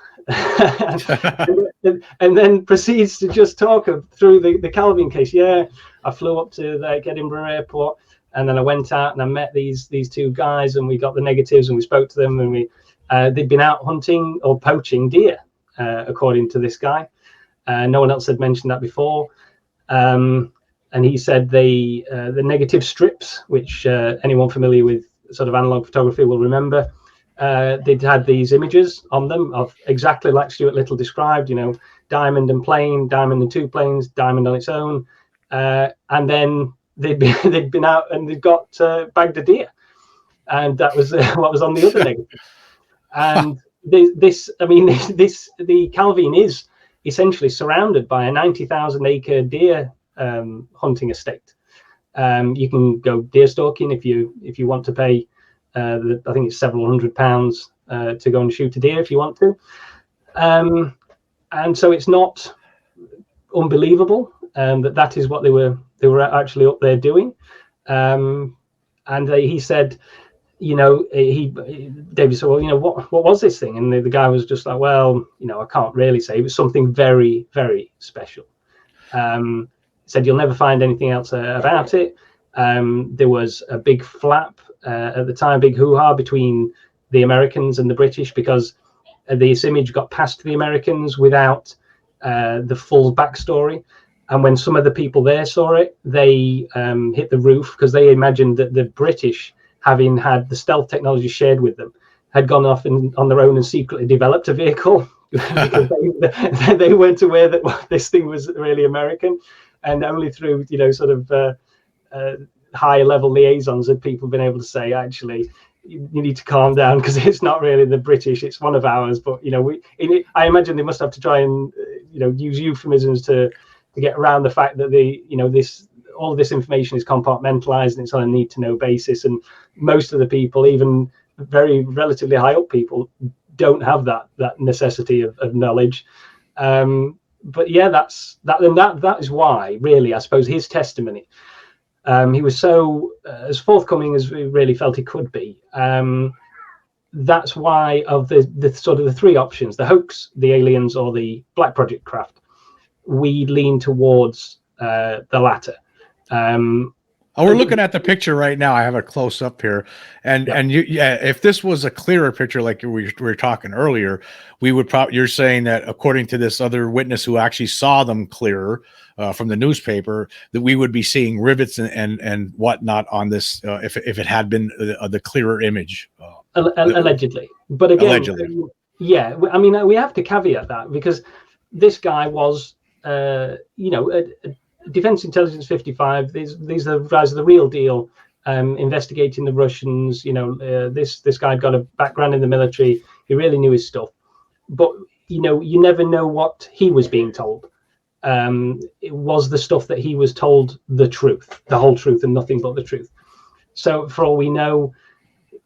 and then proceeds to just talk through the Calvine case. Yeah, I flew up to the Edinburgh airport, and then I went out and I met these two guys, and we got the negatives, and we spoke to them, and they'd been out hunting or poaching deer, according to this guy. No one else had mentioned that before. And he said the negative strips, which anyone familiar with sort of analog photography will remember, they'd had these images on them of exactly like Stuart Little described, diamond and plane, diamond and two planes, diamond on its own. And then they'd been out and they'd got bagged a deer. And that was what was on the other negative. And the Calvine is essentially surrounded by a 90,000 acre deer hunting estate. You can go deer stalking if you want to pay. I think it's several £100 to go and shoot a deer if you want to. And so it's not unbelievable that is what they were actually up there doing. And he said, David said, well, what was this thing? And the guy was just like, well, I can't really say. It was something very, very special. Said you'll never find anything else about it. There was a big flap at the time, big hoo-ha between the Americans and the British, because this image got past the Americans without the full backstory. And when some of the people there saw it, they hit the roof, because they imagined that the British, having had the stealth technology shared with them, had gone off on their own and secretly developed a vehicle because they weren't aware that this thing was really American. And only through, sort of higher level liaisons had people been able to say, actually, you need to calm down, because it's not really the British, it's one of ours. But, I imagine they must have to try and, use euphemisms to get around the fact that all of this information is compartmentalized and it's on a need to know basis. And most of the people, even very relatively high up people, don't have that necessity of knowledge. But yeah, that is why, really, I suppose his testimony, he was so as forthcoming as we really felt he could be. That's why, of the sort of the three options, the hoax, the aliens, or the Black Project craft, we lean towards the latter. We're looking at the picture right now. I have a close up here, and if this was a clearer picture, like we were talking earlier, we would probably. You're saying that according to this other witness who actually saw them clearer from the newspaper, that we would be seeing rivets and whatnot on this if it had been the clearer image. Allegedly, but again, allegedly. Yeah, I mean, we have to caveat that, because this guy was, Defense Intelligence 55. These are the guys of the real deal, investigating the Russians. This guy had got a background in the military. He really knew his stuff. But you never know what he was being told. It was the stuff that he was told the truth, the whole truth, and nothing but the truth. So for all we know,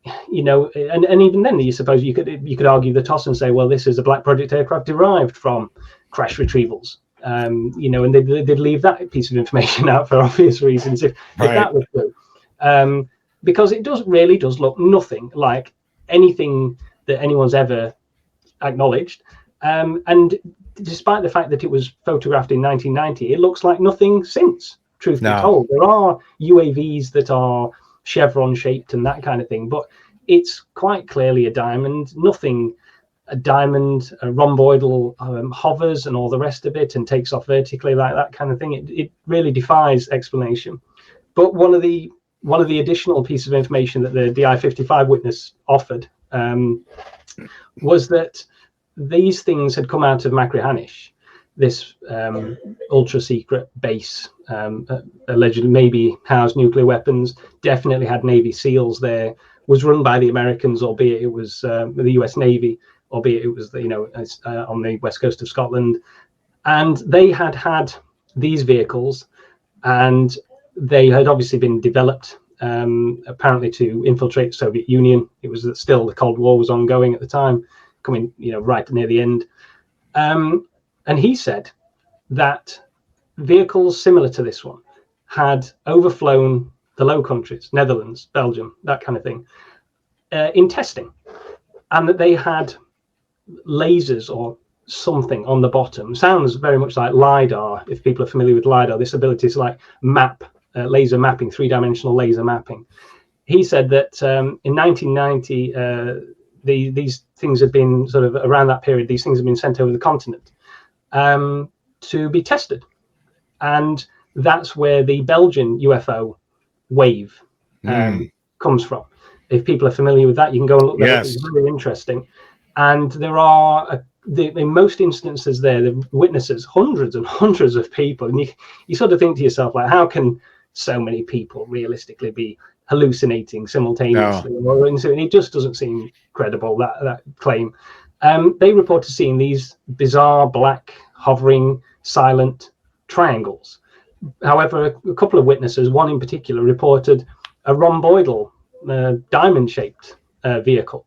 and even then, you suppose you could argue the toss and say, well, this is a Black Project aircraft derived from crash retrievals. And they'd leave that piece of information out for obvious reasons if that was true, because it really does look nothing like anything that anyone's ever acknowledged, and despite the fact that it was photographed in 1990, it looks like nothing since. Truth be told, there are UAVs that are chevron shaped and that kind of thing, but it's quite clearly a diamond. A diamond, a rhomboidal hovers and all the rest of it and takes off vertically like that kind of thing. It really defies explanation. But one of the additional pieces of information that the DI-55 witness offered was that these things had come out of Machrihanish, this ultra secret base, allegedly maybe housed nuclear weapons, definitely had Navy SEALs there, was run by the Americans, albeit it was the US Navy, albeit it was on the west coast of Scotland. And they had these vehicles, and they had obviously been developed apparently to infiltrate the Soviet Union. It was still, the Cold War was ongoing at the time, coming right near the end. And he said that vehicles similar to this one had overflown the Low Countries, Netherlands, Belgium, that kind of thing, in testing, and that they had lasers or something on the bottom. Sounds very much like LiDAR, if people are familiar with LiDAR, this ability to like map, laser mapping, three-dimensional laser mapping. He said that in 1990, these things had been sort of around that period, these things have been sent over the continent to be tested. And that's where the Belgian UFO wave comes from. If people are familiar with that, you can go and look that up. It's really interesting. And there are, in most instances there, the witnesses, hundreds and hundreds of people. And you sort of think to yourself, like, how can so many people realistically be hallucinating simultaneously? No. And it just doesn't seem credible, that claim. They reported seeing these bizarre black hovering silent triangles. However, a couple of witnesses, one in particular, reported a rhomboidal diamond-shaped vehicle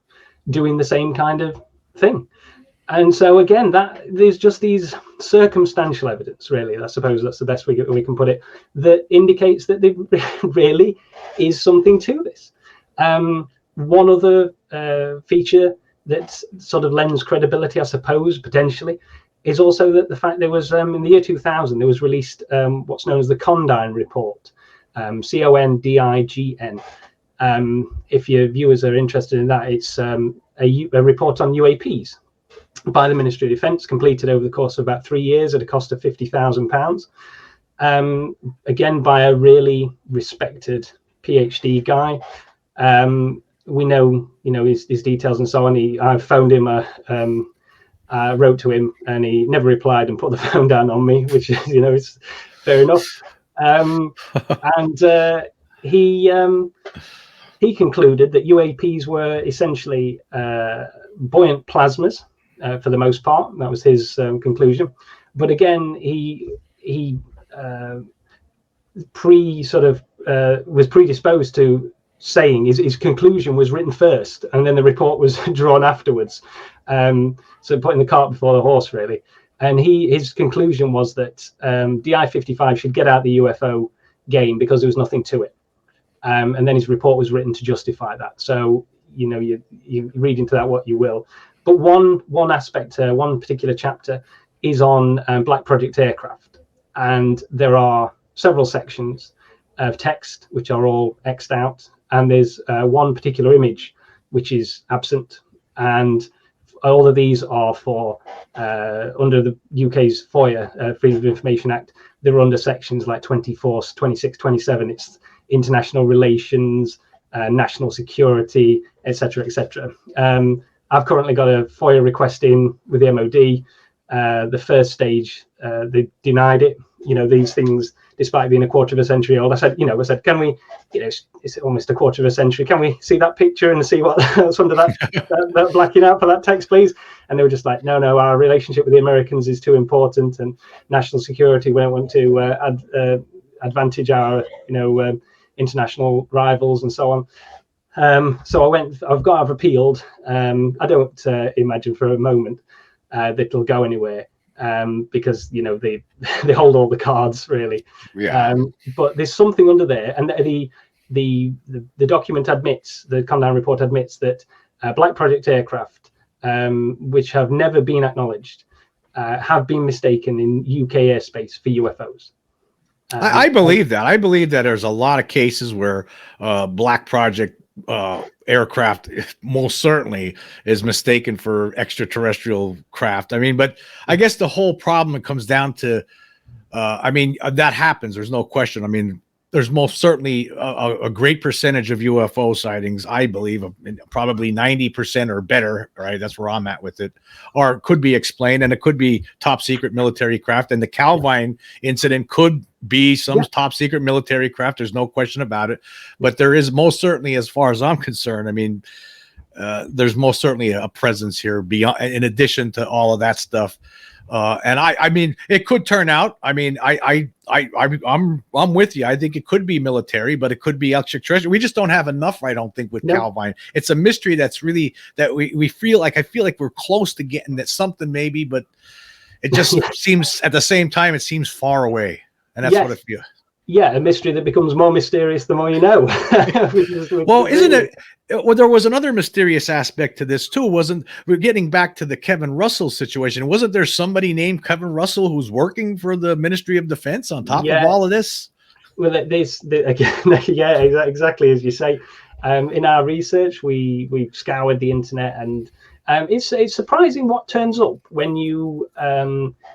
doing the same kind of thing. And so again, that there's just these circumstantial evidence, really, I suppose that's the best we can put it, that indicates that there really is something to this. One other feature that sort of lends credibility, I suppose, potentially, is also that the fact there was, in the year 2000, there was released what's known as the Condign Report, CONDIGN. If your viewers are interested in that, it's a report on UAPs by the Ministry of Defence, completed over the course of about 3 years at a cost of £50,000. Again, by a really respected PhD guy. We know, his details and so on. I phoned him, wrote to him, and he never replied and put the phone down on me, which is, it's fair enough. And he concluded that UAPs were essentially buoyant plasmas for the most part. That was his conclusion. But again, he was predisposed to saying his conclusion was written first, and then the report was drawn afterwards. So putting the cart before the horse, really. And his conclusion was that DI-55 should get out the UFO game because there was nothing to it. And then his report was written to justify that. So, you read into that what you will. But one aspect, one particular chapter is on Black Project aircraft. And there are several sections of text which are all X'd out. And there's one particular image which is absent. And all of these are for, under the UK's FOIA, Freedom of Information Act, they're under sections like 24, 26, 27. It's international relations, national security, etc., etc. I've currently got a FOIA request in with the MOD. The first stage, they denied it. These things, despite being a quarter of a century old, I said, can we, it's almost a quarter of a century. Can we see that picture and see what's under that blacking out for that text, please? And they were just like, no, our relationship with the Americans is too important, and national security, we don't want to advantage our, international rivals and so on. So I've appealed. I don't imagine for a moment that it'll go anywhere, because they hold all the cards, really. Yeah. But there's something under there, and the document admits, the Condign Report admits that Black Project aircraft, which have never been acknowledged, have been mistaken in UK airspace for UFOs. I believe that. I believe that there's a lot of cases where Black Project aircraft most certainly is mistaken for extraterrestrial craft. But I guess the whole problem comes down to, that happens. There's no question. There's most certainly a great percentage of UFO sightings, I believe, probably 90% or better, right? That's where I'm at with it, or could be explained, and it could be top secret military craft. And the Calvine incident could be some top secret military craft. There's no question about it. But there is most certainly, as far as I'm concerned, there's most certainly a presence here beyond, in addition to all of that stuff. And it could turn out. I'm with you. I think it could be military, but it could be extraterrestrial. We just don't have enough, I don't think, with Calvine. It's a mystery that's really that we feel like. I feel like we're close to getting that something maybe, but it just seems at the same time it seems far away, and that's what I feel. yeah, a mystery that becomes more mysterious the more you know. Well, isn't it? Well, there was another mysterious aspect to this too. We're getting back to the Kevin Russell situation. Wasn't there somebody named Kevin Russell who's working for the Ministry of Defense on top of all of this? Well, again, yeah, exactly as you say. In our research, we scoured the internet, and it's surprising what turns up when you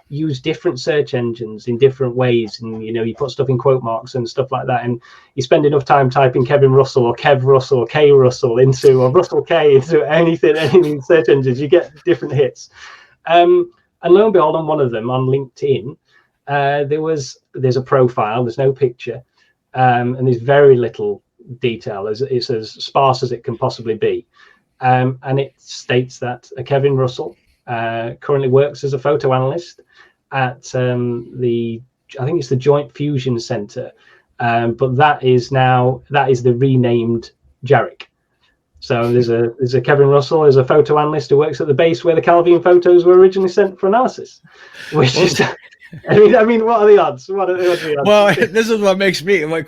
use different search engines in different ways, and you put stuff in quote marks and stuff like that, and you spend enough time typing Kevin Russell or Kev Russell or K Russell or Russell K into any search engines, you get different hits. And lo and behold, on one of them, on LinkedIn, there's a profile, there's no picture, and there's very little detail. It's as sparse as it can possibly be, and it states that Kevin Russell currently works as a photo analyst at I think it's the Joint Fusion Center, but that is the renamed JARIC. So there's a Kevin Russell as a photo analyst who works at the base where the Calvine photos were originally sent for analysis, which is. I mean, what are the odds? What are the odds? Well, this is what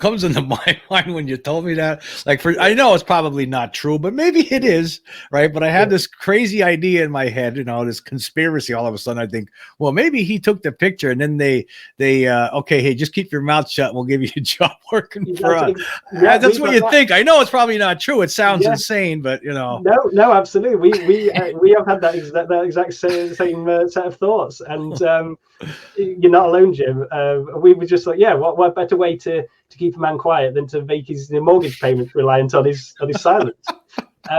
comes into my mind when you told me that. Like, I know it's probably not true, but maybe it is, right? But I have this crazy idea in my head, this conspiracy. All of a sudden, I think, well, maybe he took the picture, and then they okay, hey, just keep your mouth shut. We'll give you a job working for us. Yeah, that's what you think. I know it's probably not true. It sounds insane, but No, absolutely. We have had that exact same set of thoughts, and. You're not alone, Jim. We were just like, what better way to keep a man quiet than to make his mortgage payments reliant on his silence? This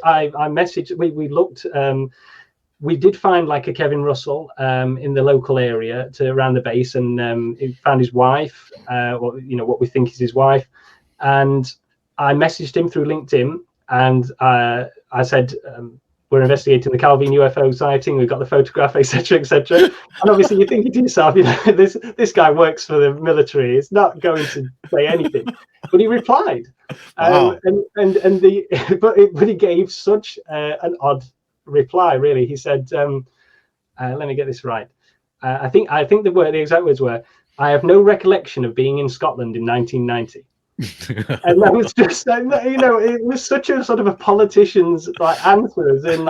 I messaged. We looked. We did find like a Kevin Russell in the local area around the base, and he found his wife. What we think is his wife, and I messaged him through LinkedIn, and I said. We're investigating the Calvine UFO sighting. We've got the photograph, etc., etc. And obviously, you're thinking to yourself, this guy works for the military. It's not going to say anything. But he replied, wow. but he gave such an odd reply. Really, he said, "Let me get this right. I think the exact words were, I have no recollection of being in Scotland in 1990." And that was just, it was such a sort of a politician's answers, and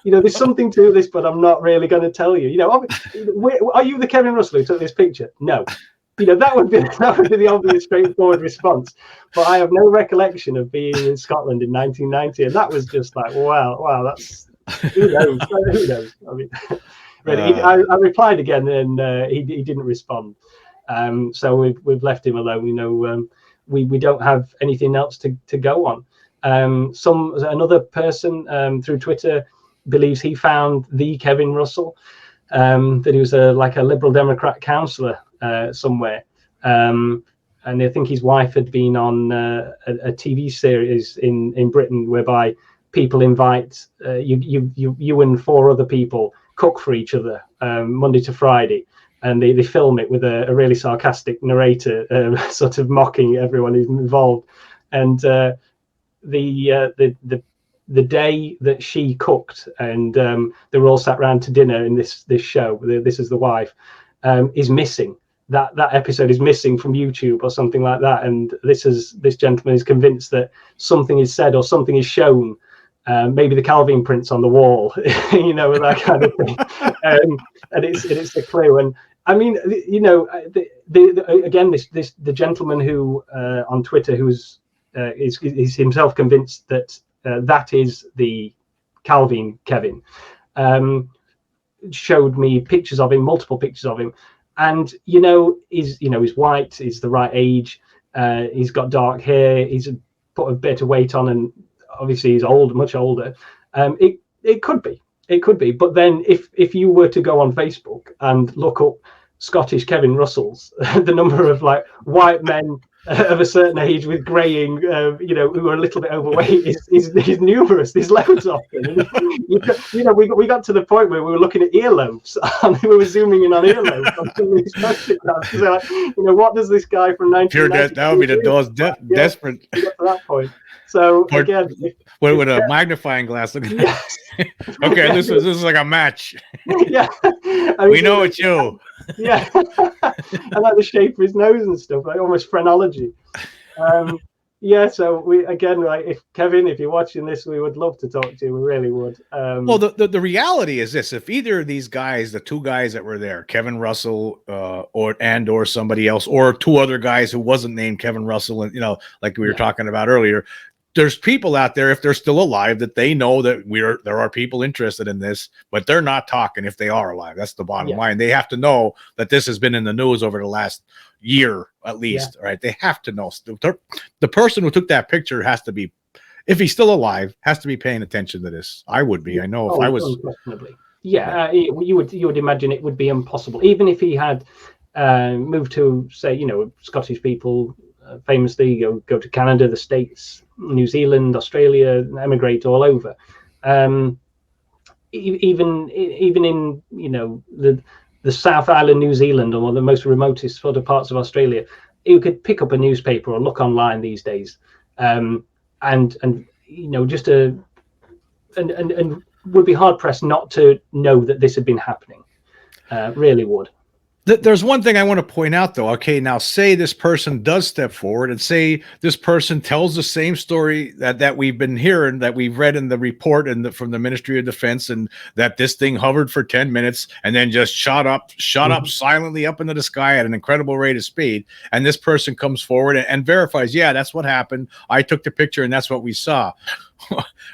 there's something to this, but I'm not really going to tell you. Are you the Kevin Russell who took this picture? No. That would be the obvious, straightforward response. But I have no recollection of being in Scotland in 1990, and that was just like, wow, that's who knows? Who knows? I mean, really, I replied again, and he didn't respond. So we've left him alone. We don't have anything else to go on. Another person through Twitter believes he found the Kevin Russell, that he was a Liberal Democrat councillor somewhere, and I think his wife had been on a TV series in Britain whereby people invite you and 4 other people cook for each other Monday to Friday. And they film it with a really sarcastic narrator, sort of mocking everyone who's involved. And the day that she cooked, and they were all sat around to dinner in this show. This is the wife, is missing. That episode is missing from YouTube or something like that. And this gentleman is convinced that something is said or something is shown. Maybe the Calvine prints on the wall, that kind of thing. And it's a clue. And I mean, again, the gentleman who on Twitter is himself convinced that that is the Calvine Kevin, showed me pictures of him, multiple pictures of him, and he's white, he's the right age, he's got dark hair, he's put a bit of weight on, and obviously he's old, much older. It could be, but then if you were to go on Facebook and look up Scottish Kevin Russells, the number of white men of a certain age with graying, who are a little bit overweight is numerous. There's loads of them. We got to the point where we were looking at earlobes and we were zooming in on earlobes on some of these photographs. So, what does this guy from 1990? That would be the most desperate. We got to that point. So again, with a magnifying glass. Look at yes. Okay, this is like a match. Yeah, we know it's you. Yeah, I like the shape of his nose and stuff, like almost phrenology. So we again, like, if Kevin, if you're watching this, we would love to talk to you. We really would. Well, the reality is this: if either of these guys, the two guys that were there, Kevin Russell, or somebody else, or two other guys who wasn't named Kevin Russell, and like we were talking about earlier, there's people out there, if they're still alive, that they know that there are people interested in this, but they're not talking if they are alive. That's the bottom line. They have to know that this has been in the news over the last year, at least, right? They have to know. The person who took that picture has to be, if he's still alive, has to be paying attention to this. I would be. I know if I was. Unquestionably. Yeah, you would imagine it would be impossible, even if he had moved to, say, Scottish people famously go to Canada, the States, New Zealand, Australia, emigrate all over. Even in the South Island, New Zealand, or the most remotest sort of parts of Australia, you could pick up a newspaper or look online these days, and would be hard pressed not to know that this had been happening. Really would. There's one thing I want to point out, though. Okay, now say this person does step forward, and say this person tells the same story that we've been hearing, that we've read in the report and from the Ministry of Defense, and that this thing hovered for 10 minutes and then just shot up silently up into the sky at an incredible rate of speed. And this person comes forward and verifies, yeah, that's what happened. I took the picture and that's what we saw.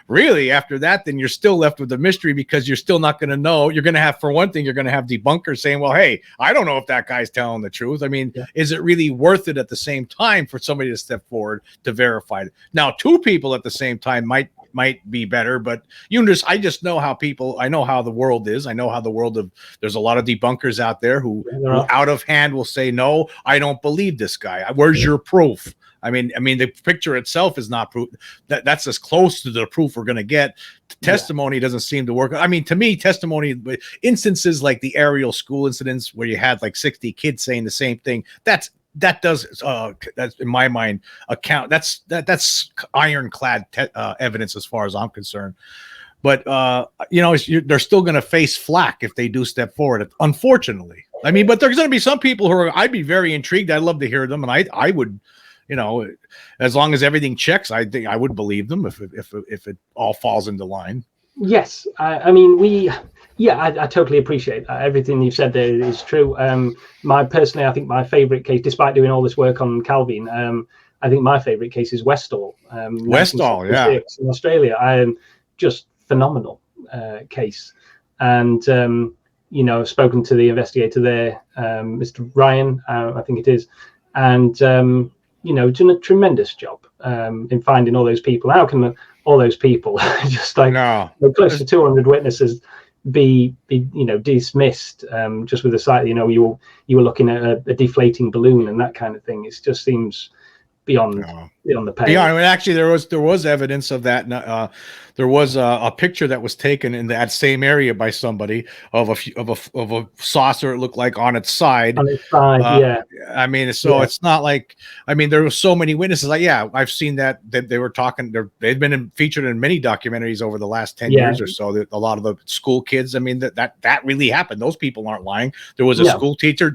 Really, after that, then you're still left with the mystery, because you're still not going to know. You're going to have, for one thing, you're going to have debunkers saying, well, hey, I don't know if that guy's telling the truth. I mean, is it really worth it at the same time for somebody to step forward to verify it? Now, two people at the same time might be better, but I just know how I know how the world is. I know how the world there's a lot of debunkers out there who out of hand will say, no, I don't believe this guy. Where's your proof? I mean, the picture itself is not proof. That's as close to the proof we're going to get. Testimony doesn't seem to work. I mean, to me, testimony, instances like the Ariel school incidents where you had like 60 kids saying the same thing, that's in my mind that's ironclad evidence as far as I'm concerned. But they're still going to face flack if they do step forward, unfortunately. I mean, but there's going to be some people who I'd be very intrigued. I'd love to hear them, and I would. As long as everything checks, I think I would believe them if it all falls into line. Yes, I mean, I totally appreciate that. Everything you've said there is true. I think my favorite case, despite doing all this work on Calvin, I think my favorite case is Westall. Westall, yeah, in Australia. Just phenomenal case, and I've spoken to the investigator there, Mr. Ryan, I think it is, and done a tremendous job in finding all those people. How can all those people, just like close to 200 witnesses, be dismissed just with the sight? You were looking at a deflating balloon and that kind of thing. It just seems beyond the pale. Yeah, I mean, actually, there was evidence of that. There was a picture that was taken in that same area by somebody of a saucer. It looked like on its side. On its side, yeah. I mean, it's not like, I mean, there were so many witnesses. Like, yeah, I've seen that they were talking. They've been featured in many documentaries over the last 10 years or so. That a lot of the school kids. I mean, that really happened. Those people aren't lying. There was a school teacher.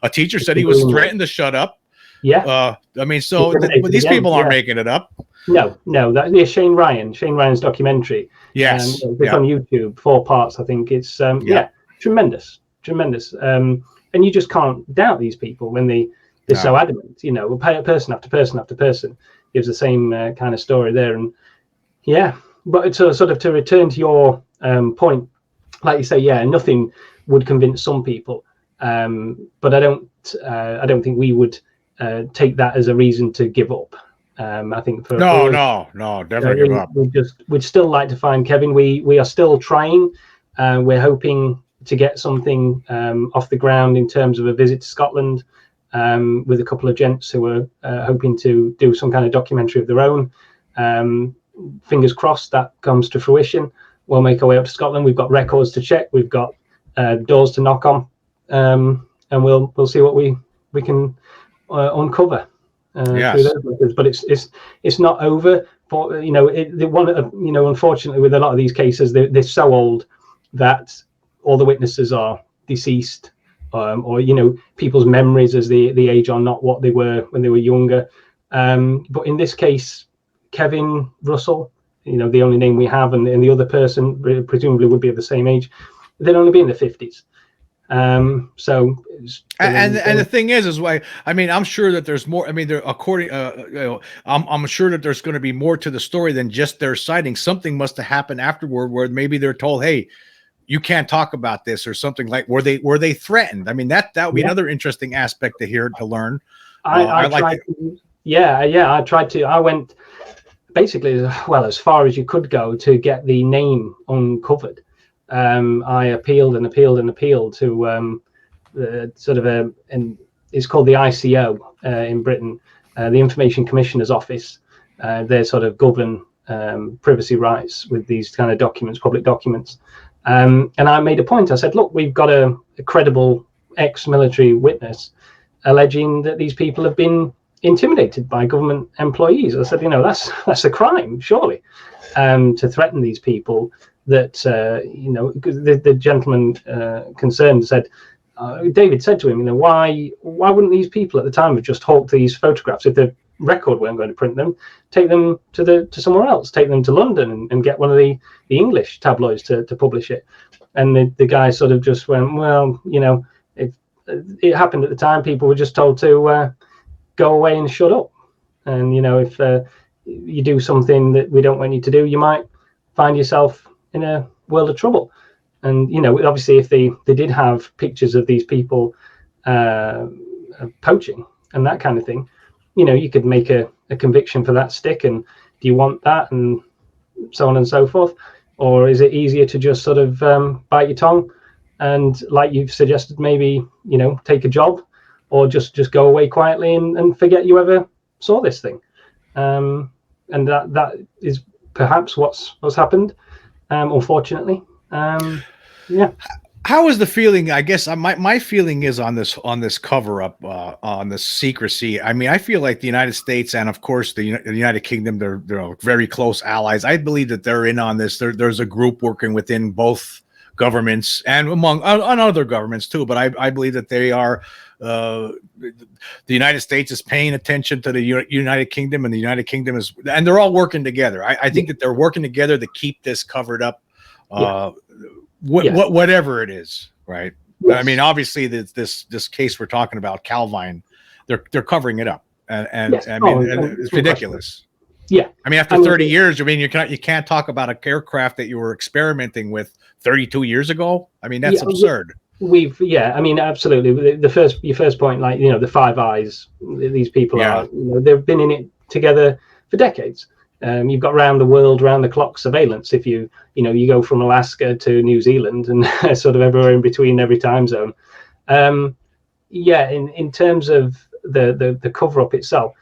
A teacher said he was threatened to shut up. Yeah. I mean, but these people aren't making it up. No, that's Shane Ryan's documentary. Yes. It's on YouTube, 4 parts, I think. It's tremendous. And you just can't doubt these people when they're so adamant. Person after person after person gives the same kind of story there. And but to sort of to return to your point, like you say, nothing would convince some people, but I don't think we would take that as a reason to give up. I think no, never give up. We'd still like to find Kevin. We are still trying. We're hoping to get something off the ground in terms of a visit to Scotland. with a couple of gents who were hoping to do some kind of documentary of their own. Fingers crossed that comes to fruition. We'll make our way up to Scotland. We've got records to check. We've got doors to knock on, and we'll see what we can uncover through those methods. But it's not over. For unfortunately, with a lot of these cases, they're so old that all the witnesses are deceased, or people's memories as the age are not what they were when they were younger. But in this case, Kevin Russell, the only name we have, and the other person presumably would be of the same age, they'd only be in their 50s. And the thing is why, I mean, I'm sure that there's more. I mean, I'm sure that there's going to be more to the story than just their sighting. Something must have happened afterward where maybe they're told, hey, you can't talk about this, or something. Like, were they threatened? I mean, that would be another interesting aspect to learn. I went basically as far as you could go to get the name uncovered. I appealed to and it's called the ICO in Britain, the Information Commissioner's Office. They sort of govern privacy rights with these kind of documents, public documents. And I made a point. I said, look, we've got a credible ex-military witness alleging that these people have been intimidated by government employees. I said, that's a crime, surely, to threaten these people. That because the gentleman concerned said, David said to him, why wouldn't these people at the time have just hawked these photographs? If the record weren't going to print them, take them to somewhere else, take them to London and get one of the English tabloids to publish it. And the guy sort of just went, well, if it happened at the time, people were just told to go away and shut up. And if you do something that we don't want you to do, you might find yourself in a world of trouble. And obviously, if they did have pictures of these people poaching and that kind of thing, you could make a conviction for that stick. And do you want that, and so on and so forth? Or is it easier to just sort of bite your tongue and, like you've suggested, maybe take a job, or just go away quietly and forget you ever saw this thing? And that is perhaps what's happened, unfortunately. How is the feeling? I guess my feeling is on this cover up, on this secrecy. I mean, I feel like the United States and, of course, the United Kingdom, they're very close allies. I believe that they're in on this. There's a group working within both governments and among other governments too. But I believe that they are. The United States is paying attention to the United Kingdom, and the United Kingdom is, and they're all working together. I think that they're working together to keep this covered up. Whatever it is, right? Yes. I mean, obviously, this case we're talking about, Calvine, they're covering it up, and yes. I mean, it's ridiculous. Yeah, I mean, after 30 years, I mean, you can't talk about an aircraft that you were experimenting with 32 years ago. I mean, that's absurd. I mean, absolutely. Your first point, like the Five Eyes, these people are, they've been in it together for decades. You've got round the clock surveillance. If you go from Alaska to New Zealand and sort of everywhere in between, every time zone. In terms of the cover up itself,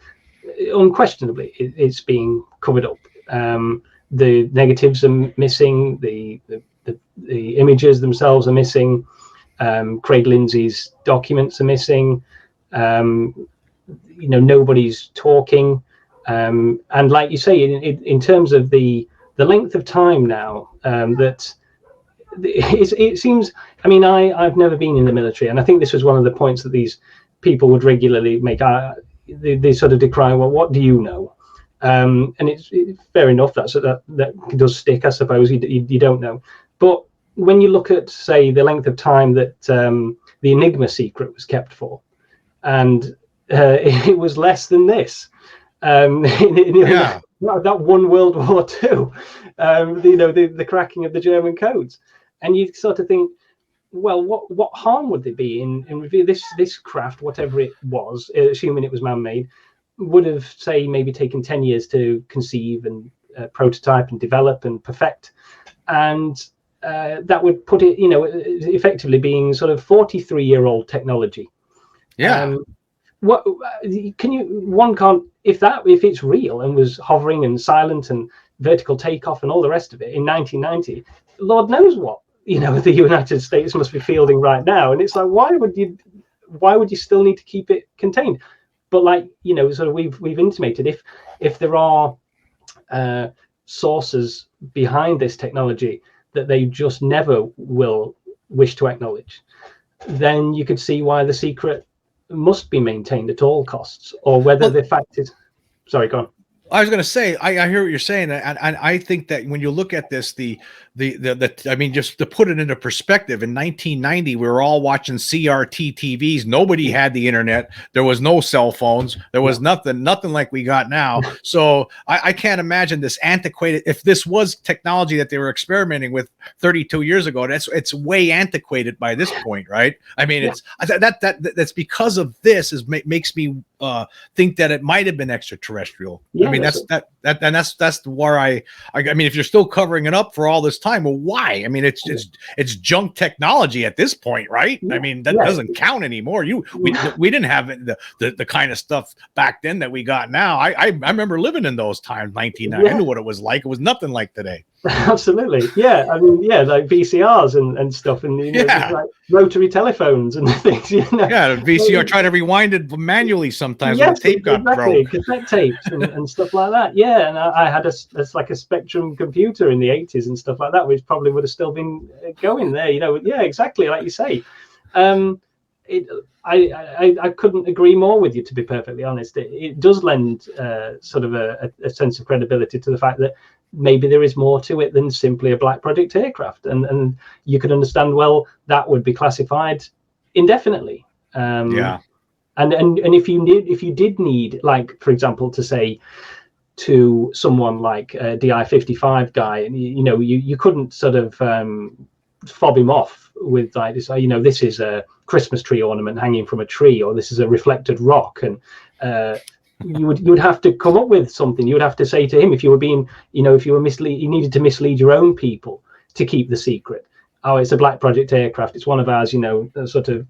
unquestionably it's being covered up. The negatives are missing. The images themselves are missing. Craig Lindsay's documents are missing. Nobody's talking. And like you say, in terms of the length of time now, that it seems, I mean, I've never been in the military, and I think this was one of the points that these people would regularly make. They sort of decry, well, what do you know? And it's fair enough, that does stick, I suppose. You don't know. But when you look at, say, the length of time that the Enigma secret was kept for, and it was less than this. That one World War II, the cracking of the German codes, and you sort of think, well, what harm would there be in review this craft, whatever it was, assuming it was man-made, would have, say, maybe taken 10 years to conceive and prototype and develop and perfect, and that would put it, effectively being sort of 43-year-old technology. what can you? One can't, if it's real and was hovering and silent and vertical takeoff and all the rest of it in 1990, Lord knows what the United States must be fielding right now. And it's like, why would you still need to keep it contained? But like, sort of we've intimated, if there are sources behind this technology that they just never will wish to acknowledge, then you could see why the secret must be maintained at all costs, or whether the fact is, sorry, go on. I was going to say, I hear what you're saying, and I think that when you look at this, I mean, just to put it into perspective, in 1990, we were all watching CRT TVs. Nobody had the internet. There was no cell phones. There was nothing like we got now. So I can't imagine this antiquated. If this was technology that they were experimenting with 32 years ago, it's way antiquated by this point, right? I mean, it's that's because of this makes me think that it might have been extraterrestrial. I mean, that's where I mean, if you're still covering it up for all this time, well, why? I mean, it's junk technology at this point, right? I mean, that doesn't count anymore. We didn't have the kind of stuff back then that we got now. I remember living in those times, 1990. I knew what it was like. It was nothing like today. Absolutely. Yeah. I mean, like VCRs and stuff, and like rotary telephones and things. The VCR, try to rewind it manually sometimes when the tape got broke. Cassette tapes and stuff like that. Yeah, and I had like a Spectrum computer in the 80s and stuff like that, which probably would have still been going there. Yeah, exactly like you say. I couldn't agree more with you, to be perfectly honest. It does lend sort of a sense of credibility to the fact that maybe there is more to it than simply a black project aircraft, and you could understand, well, that would be classified indefinitely. And if you did need, like, for example, to say to someone like a DI-55 guy, and you couldn't sort of fob him off with like this, this is a Christmas tree ornament hanging from a tree, or this is a reflected rock, and you would have to come up with something. You would have to say to him, if you were being, if you were you needed to mislead your own people to keep the secret. Oh, it's a black project aircraft. It's one of ours. Sort of,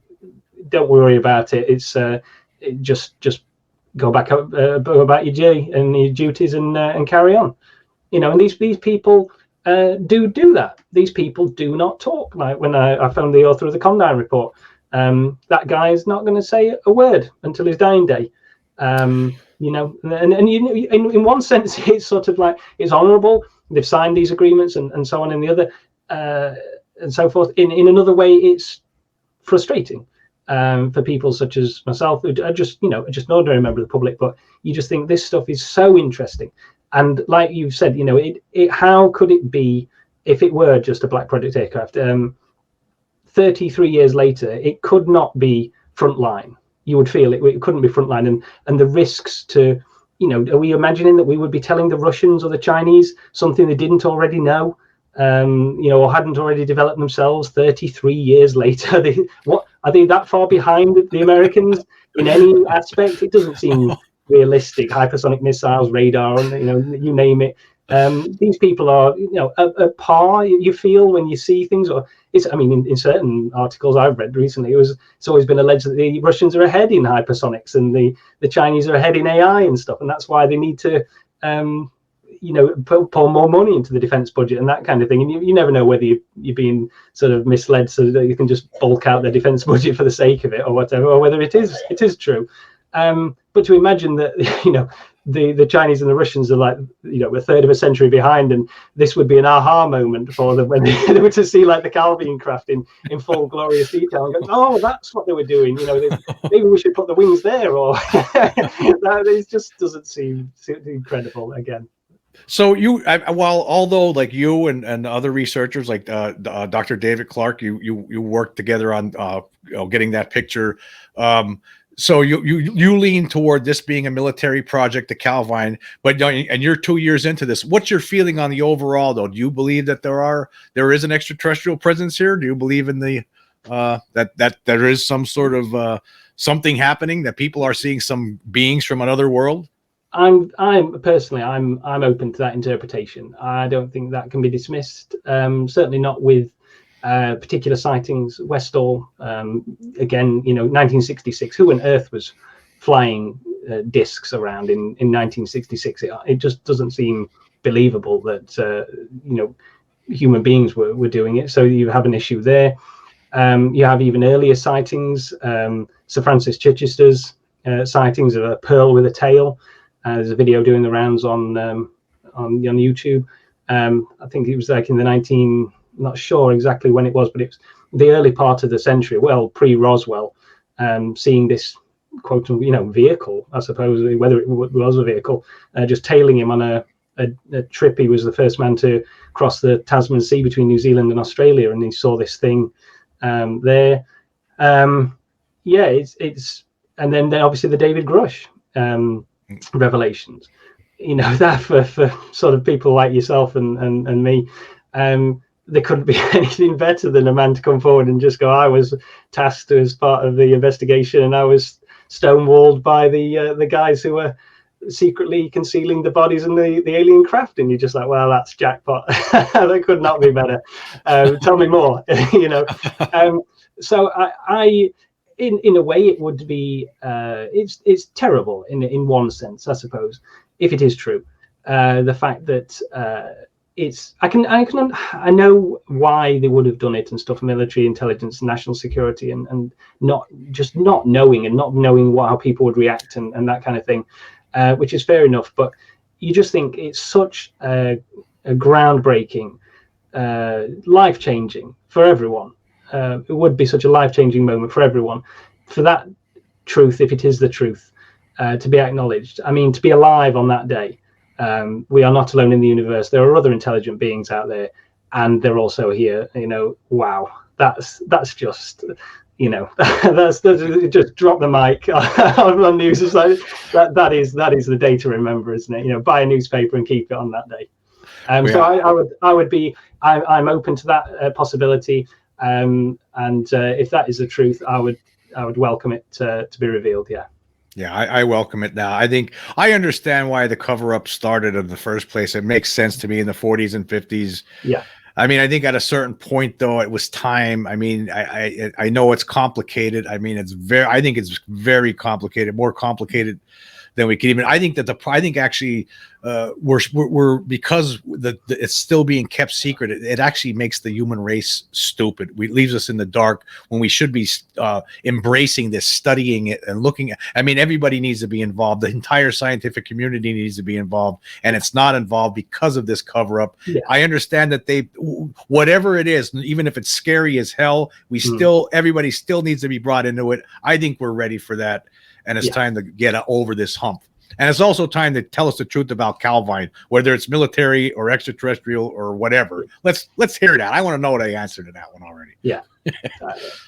don't worry about it. It's just go back up about your day and your duties and carry on. And these people do that. These people do not talk. Like when I found the author of the Condign report, that guy is not going to say a word until his dying day. And in one sense, it's sort of like, it's honourable. They've signed these agreements and so on. In the other, and so forth. In another way, it's frustrating for people such as myself, who are just an ordinary member of the public. But you just think this stuff is so interesting. And like you've said, how could it be if it were just a black project aircraft? 33 years later, it could not be frontline. You would feel it couldn't be frontline, and the risks to, are we imagining that we would be telling the Russians or the Chinese something they didn't already know, or hadn't already developed themselves 33 years later? What are they that far behind the Americans in any aspect? It doesn't seem realistic. Hypersonic missiles, radar, and you name it. These people are, at par. You feel when you see things, or in certain articles I've read recently, it's always been alleged that the Russians are ahead in hypersonics and the Chinese are ahead in AI and stuff, and that's why they need to, pour more money into the defense budget and that kind of thing. And you never know whether you're being sort of misled so that you can just bulk out their defense budget for the sake of it or whatever, or whether it is true. But to imagine that, the Chinese and the Russians are like, a third of a century behind, and this would be an aha moment for them when they were to see like the Calvine craft in full glorious detail and go, oh, that's what they were doing. Maybe we should put the wings there, or it just doesn't seem incredible again. So although like you and other researchers like Dr. David Clarke, you worked together on getting that picture. So you lean toward this being a military project, the Calvine, and you're 2 years into this. What's your feeling on the overall, though? Do you believe that there is an extraterrestrial presence here? Do you believe in the that there is some sort of something happening, that people are seeing some beings from another world? I'm personally open to that interpretation. I don't think that can be dismissed. Certainly not with particular sightings. Westall, again, 1966. Who on earth was flying discs around in 1966. It just doesn't seem believable that human beings were doing it. So you have an issue there. You have even earlier sightings. Sir Francis Chichester's sightings of a pearl with a tail. There's a video doing the rounds on YouTube. I think it was like in the not sure exactly when it was, but it was the early part of the century, well, pre-Roswell, seeing this quote, vehicle, I suppose, whether it was a vehicle, just tailing him on a trip. He was the first man to cross the Tasman Sea between New Zealand and Australia, and he saw this thing there. It's and then obviously the David Grush revelations. That for sort of people like yourself and me, there couldn't be anything better than a man to come forward and just go, I was tasked as part of the investigation, and I was stonewalled by the guys who were secretly concealing the bodies in the alien craft, and you're just like, well, that's jackpot. That could not be better. Tell me more. So I in a way it would be it's terrible in one sense, I suppose, if it is true. The fact that I know why they would have done it and stuff, military intelligence, national security, and not knowing how people would react and that kind of thing, which is fair enough. But you just think it's such a groundbreaking, life-changing for everyone. It would be such a life-changing moment for everyone, for that truth, if it is the truth, to be acknowledged. I mean, to be alive on that day. We are not alone in the universe. There are other intelligent beings out there, and they're also here. Wow, that's just, that's just drop the mic on news. It's like that is the day to remember, isn't it? Buy a newspaper and keep it on that day. So I'm open to that possibility. And if that is the truth, I would welcome it to be revealed. Yeah. Yeah, I welcome it now. I think I understand why the cover-up started in the first place. It makes sense to me in the 40s and 50s. Yeah. I mean, I think at a certain point, though, it was time. I mean, I know it's complicated. I mean, I think it's very complicated, more complicated than we could even. I think actually we're because it's still being kept secret. It actually makes the human race stupid. It leaves us in the dark when we should be embracing this, studying it, and looking at. I mean, everybody needs to be involved. The entire scientific community needs to be involved, and it's not involved because of this cover up. Yeah. I understand that whatever it is, even if it's scary as hell, everybody still needs to be brought into it. I think we're ready for that. And it's time to get over this hump. And it's also time to tell us the truth about Calvine, whether it's military or extraterrestrial or whatever. Let's hear that. I want to know the answer to that one already. Yeah.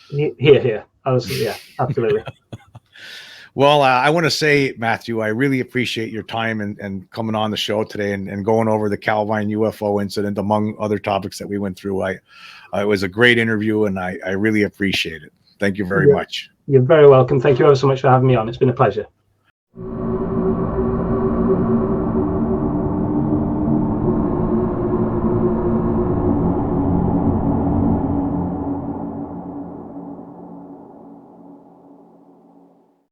Here. Honestly, yeah, absolutely. Well, I want to say, Matthew, I really appreciate your time and coming on the show today and going over the Calvine UFO incident, among other topics that we went through. It was a great interview, and I really appreciate it. Thank you very much. You're very welcome. Thank you ever so much for having me on. It's been a pleasure.